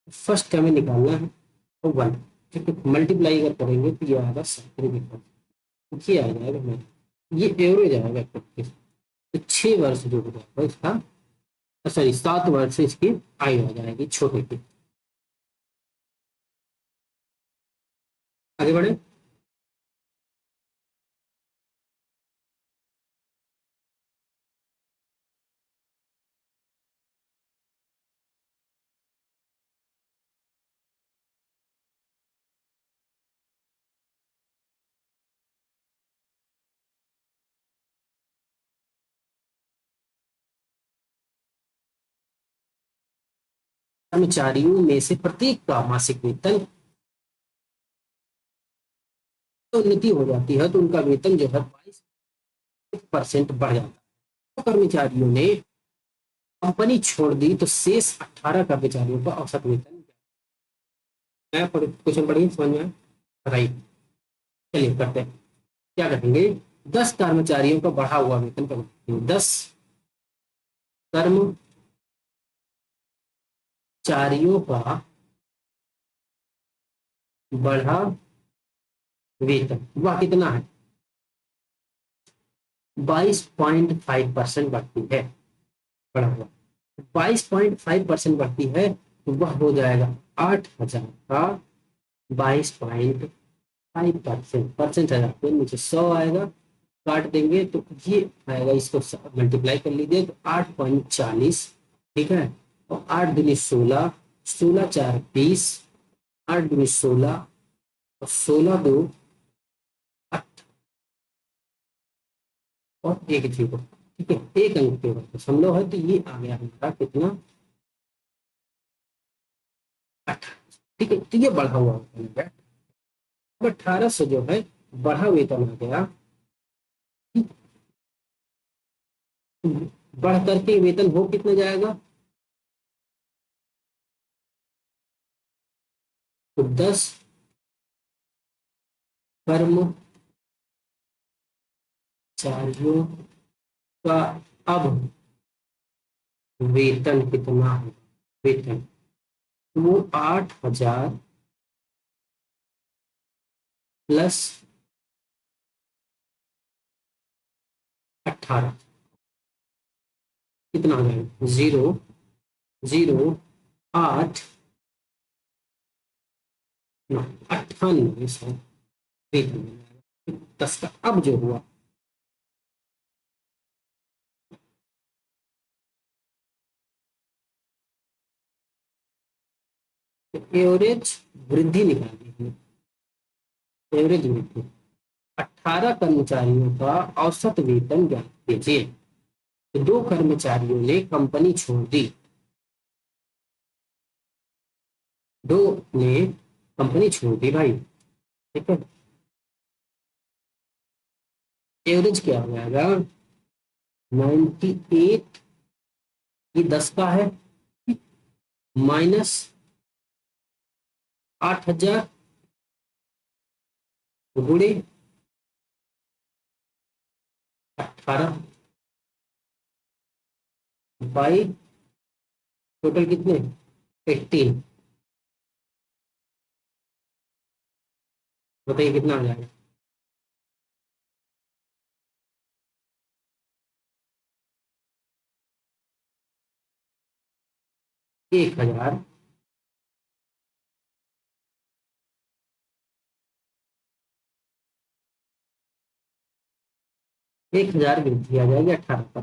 फर्स्ट का हमें निकालना है तो वन, ठीक है। मल्टीप्लाई अगर करेंगे तो ये आएगा थ्री के पास, ये आ जाएगा हमें, ये एवरेज आएगा 21। तो 6 वर्ष जो हो जाएगा इसका, सॉरी 7 वर्ष इसकी आयु आ जाएगी छोटे की। आगे बढ़े। कर्मचारियों में से प्रत्येक का मासिक वेतन तो उन्नति हो जाती है तो उनका वेतन जो है 22% बढ़ जाता है। तो कर्मचारियों ने कंपनी छोड़ दी तो शेष 18 कर्मचारियों का औसत वेतन क्या, क्वेश्चन पढ़िए समझ में राइट। चलिए करते हैं, क्या करेंगे, 10 कर्मचारियों का बढ़ा हुआ वेतन करेंगे, 10 कर्मचारियों का बढ़ा वेतन, वह कितना है, 22.5% बढ़ती है, बढ़ा हुआ 22.5% बढ़ती है तो वह हो जाएगा 8,000 का 22.5%, परसेंट हजार पे नीचे 100 आएगा, काट देंगे तो ये आएगा, इसको मल्टीप्लाई कर लीजिए तो 8.40, ठीक है। और 8 दूनी 16, 16 4 20, 8 दूनी 16 और 16 2 8 और एक जीरो, ठीक है। एक अंक के बाद दशमलव है तो ये आ गया हमारा कितना, 18, ठीक है। तो ये बढ़ा हुआ वेतन है। अब 1800 जो है बढ़ा वेतन आ गया, बढ़ करके वेतन हो कितना जाएगा, तो 10 कर्मचारियों का अब वेतन कितना है, वेतन वो 8,000 प्लस 18 कितना हो जाएगा, 0, 0, 8, 98 सौ वेतन मिल जाएगा। 10 का अब जो हुआ, तो एवरेज वृद्धि निकालनी है, एवरेज वृद्धि, 18 कर्मचारियों का औसत वेतन ज्ञात कीजिए। तो 2 कर्मचारियों ने कंपनी छोड़ दी, दो ने कंपनी छोड़ दी भाई, ठीक है। एवरेज क्या हो जाएगा, 98, ये 10 का है, माइनस 8,000 गुणे 18 बाई टोटल कितने, 18, बताइए कितना आ जाएगा, 1,000, 1,000 वृद्धि आ जाएगी 18 पर।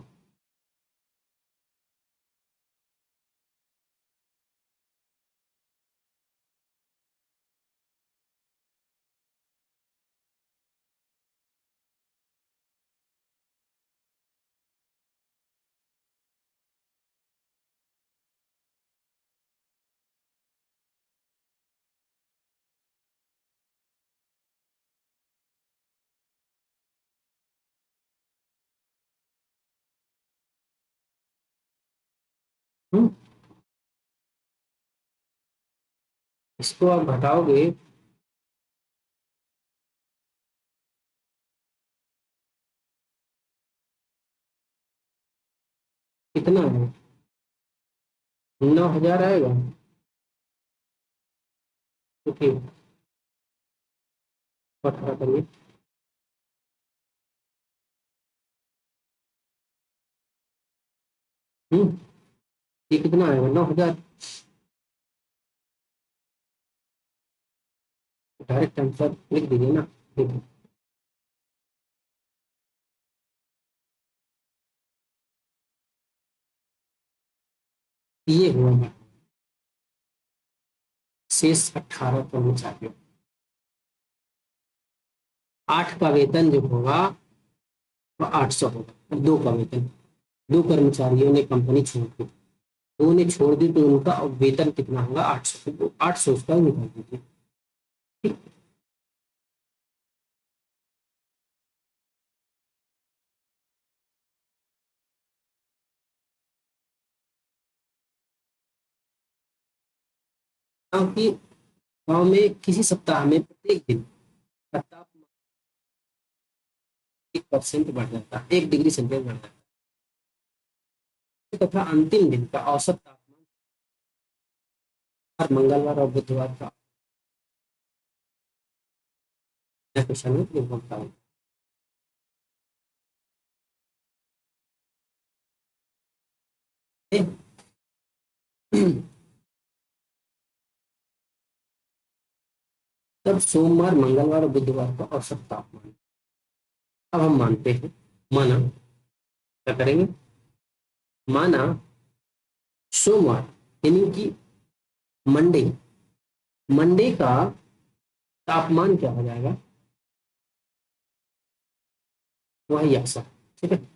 हम्म, इसको आप घटाओगे कितना है, 9,000 आएगा। तो ठीक, घटा करिए। हम्म, ये कितना आएगा, 9,000। डायरेक्ट आंसर लिख दीजिए ना। देखिए, ये हुआ है शेष 18 कर्मचारियों। 8 का वेतन जो होगा वो 800 होगा, और 2 का वेतन, 2 कर्मचारियों ने कंपनी छोड़ दी, 2 ने छोड़ दी तो उनका वेतन कितना होगा, 800, तो 800 उसका निकाल दीजिए। ठीक, क्योंकि गांव में किसी सप्ताह में प्रत्येक दिन का तापमान 1% बढ़ जाता है, 1 डिग्री सेल्सियस बढ़ जाता है, तथा अंतिम दिन का औसत तापमान हर मंगलवार और बुधवार का क्वेश्चन में बोलता हूँ। तब सोमवार, मंगलवार और बुधवार का औसत तापमान। अब हम मानते हैं, माना, क्या करेंगे, माना सोमवार यानी कि मंडे, मंडे का तापमान क्या हो जाएगा, वह यक्स है, ठीक है,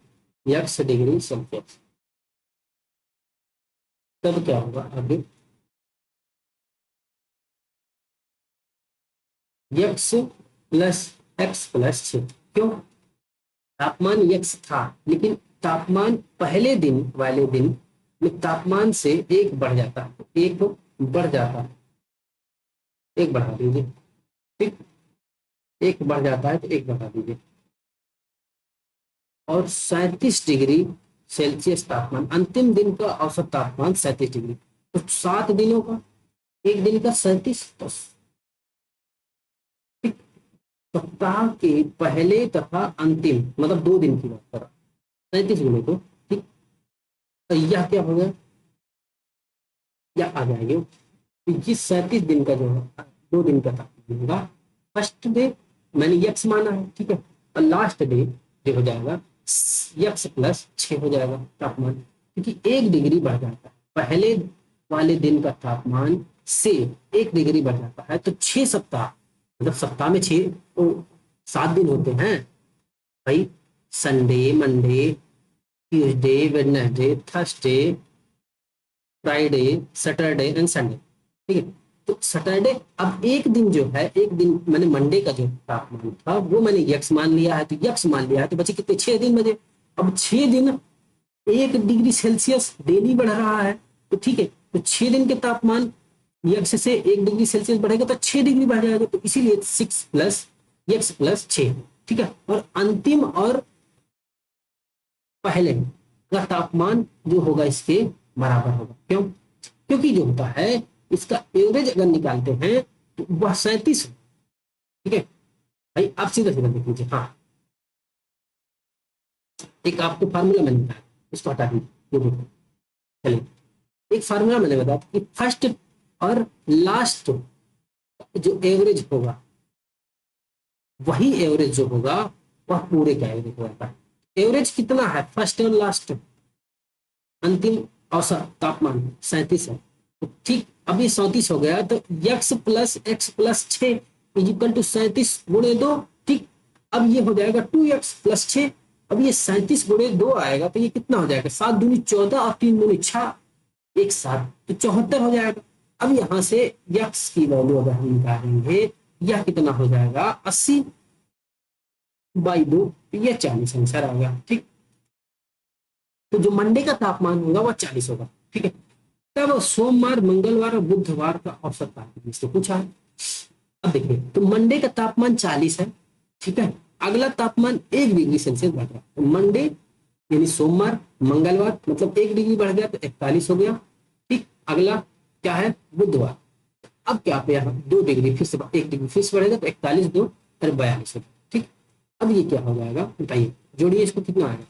यक्स डिग्री सेल्सियस। तब क्या होगा आगे, यक्स प्लस एक्स प्लस 6। क्यों, तापमान यक्स था, लेकिन तापमान पहले दिन वाले दिन में तापमान से एक बढ़ जाता है, तो एक बढ़ जाता है, एक बढ़ा दीजिए। ठीक, एक बढ़ जाता है तो एक बढ़ा दीजिए। और 37 डिग्री सेल्सियस तापमान, अंतिम दिन का औसत तापमान 37 डिग्री, तो 7 दिनों का, एक दिन का 37, तो सप्ताह के पहले तथा अंतिम, मतलब 2 दिन की बात कर रहा हूं, 37 गुने को। ठीक, तो यह क्या हो गया, यह आ जाएगा, तो ये 37 दिन का जो है, 2 दिन का तापमान होगा। फर्स्ट डे मैंने यक्स माना है, ठीक है, और लास्ट डे जो हो जाएगा यक्स प्लस 6 हो जाएगा तापमान, क्योंकि 1 डिग्री बढ़ जाता है, पहले वाले दिन का तापमान से 1 डिग्री बढ़ जाता है, तो 6 सप्ताह, मतलब सप्ताह में 6 तो 7 दिन होते हैं भाई, Sunday, Monday, Tuesday, Wednesday, Thursday, Friday, Saturday and Sunday. ठीक है, तो सैटरडे, अब एक दिन जो है, एक दिन मैंने मंडे का जो तापमान था वो मैंने यक्स मान लिया है, तो यक्स मान लिया है, तो बचे कितने, 6 दिन बचे। अब 6 दिन 1 डिग्री सेल्सियस डेली बढ़ रहा है, तो ठीक है, तो 6 दिन के तापमान यक्स से 1 डिग्री सेल्सियस बढ़ेगा तो 6 डिग्री बढ़ जाएगा, तो इसीलिए 6 प्लस यक्स प्लस 6। ठीक है, और अंतिम और पहले का तापमान जो होगा इसके बराबर होगा। क्यों, क्योंकि जो होता है इसका एवरेज अगर निकालते हैं तो वह 37 है। ठीक है भाई, आप सीधा सीधा देख लीजिए। हाँ, एक आपको फार्मूला मैंने बताया, इसको हटा दीजिए, ये देखो, चलिए, एक फार्मूला मैंने बताया कि फर्स्ट और लास्ट जो एवरेज होगा, वही एवरेज जो होगा वह पूरे का एवरेज होता है। एवरेज कितना है, फर्स्ट और लास्ट, अंतिम औसत तापमान 37 है, तो ठीक, अब ये 37 हो गया, तो X plus X plus 6 is equal to 37 गुणे 2। ठीक, अब ये हो जाएगा 2x प्लस 6। अब ये 37 गुणे 2 आएगा, तो ये कितना हो जाएगा, 7 दूनी 14 और 3 दूनी 6, एक साथ, तो 74 हो जाएगा। अब यहाँ से यक्स की वैल्यू अगर हम निकालेंगे, यह कितना हो जाएगा, 80/2, तो यह 40 आंसर आ गया। ठीक, तो जो मंडे का तापमान होगा वह 40 होगा। ठीक है, तब सोमवार, मंगलवार और बुधवार का औसत तापमान इससे पूछा है। अब देखिए, तो मंडे का तापमान 40 है, ठीक है। अगला तापमान 1 डिग्री सेल्सियस बढ़ रहा है, तो मंडे यानी सोमवार, मंगलवार मतलब 1 डिग्री बढ़ गया तो 41 हो गया, ठीक। अगला क्या है, बुधवार। अब क्या पे यहाँ 2 डिग्री फिर से 1 डिग्री फिर से बढ़ेगा तो 41 2 और 42 हो गया, ठीक। अब ये क्या हो जाएगा बताइए, जोड़िए इसको, कितना आएगा।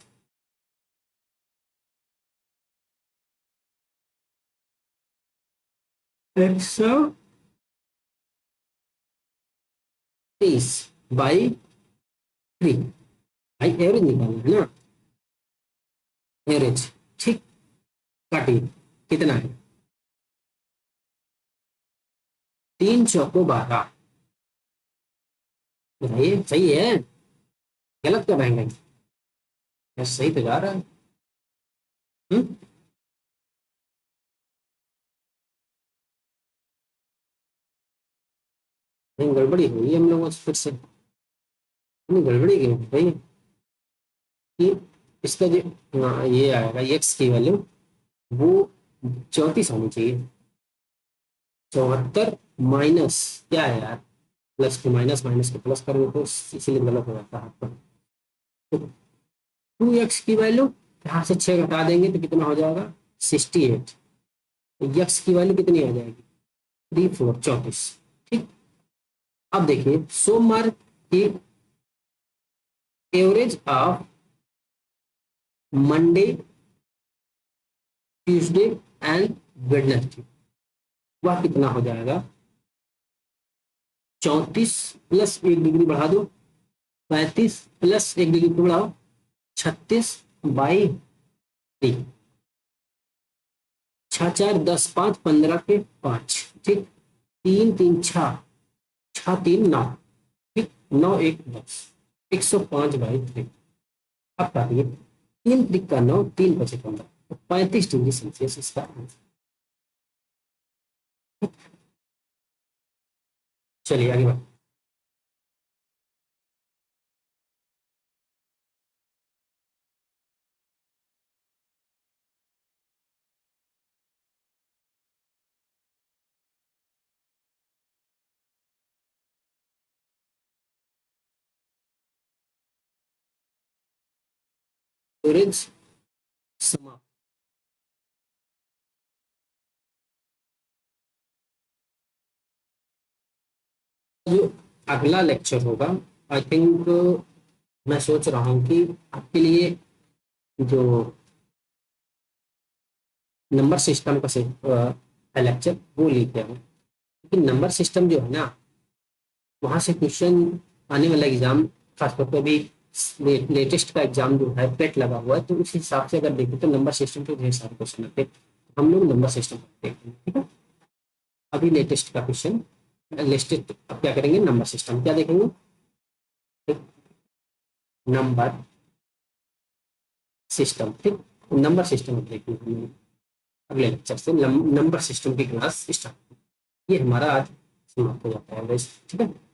123/3, भाई एवरेज निकालना है ना, एवरेज, ठीक। काटिए, कितना है, 3 चौको 12, बताइए सही है, गलत कर रहे हैं, सही तो जा रहा है। हम्म? नहीं, गड़बड़ी हुई है हम लोगों से फिर से, नहीं गड़बड़ी क्यों भाई, कि इसका जो, हाँ ये आएगा एक्स की वैल्यू, वो 34 होनी चाहिए, 74 माइनस क्या है यार, प्लस के माइनस, माइनस के प्लस करोगे तो इसीलिए गलत हो जाता है आपका। तो 2x की वैल्यू, यहाँ से 6 घटा देंगे तो कितना हो जाएगा, 68। एक्स की वैल्यू कितनी आ जाएगी, 34, ठीक। अब देखिए सोमवार की average of Monday, Tuesday and Wednesday, वह कितना हो जाएगा, 34 प्लस 1 डिग्री बढ़ा दो, 35 प्लस 1 डिग्री को बढ़ाओ, 36/3, 6 4 10 5 15 के 5, ठीक। 3 3 6, 6 3 9, ठीक। 9 1 10, 105/3। अब काटिए, 3 3 का 9, 3 5 15, तो 35 डिग्री सेल्सियस इसका आंसर। चलिए आगे बढ़, एवरेज समाप्त। जो अगला लेक्चर होगा, आई थिंक, मैं सोच रहा हूँ कि आपके लिए जो नंबर सिस्टम का लेक्चर वो लेके आऊँ, क्योंकि नंबर सिस्टम जो है ना, वहां से क्वेश्चन आने वाला एग्जाम, खासतौर पर भी लेटेस्ट का एग्जाम जो है पेट लगा हुआ है, तो उस हिसाब से अगर देखें तो नंबर सिस्टम के ढेर सारे क्वेश्चन आते हैं, तो हम लोग नंबर सिस्टम देखते हैं, ठीक है। अभी लेटेस्ट का क्वेश्चन, लेटेस्ट अब क्या करेंगे, नंबर सिस्टम क्या देखेंगे, नंबर सिस्टम, ठीक। नंबर सिस्टम देखेंगे हम लोग अगले लेक्चर से, नंबर सिस्टम की क्लास स्टार्ट, ये हमारा आज समाप्त हो जाता है, ठीक है।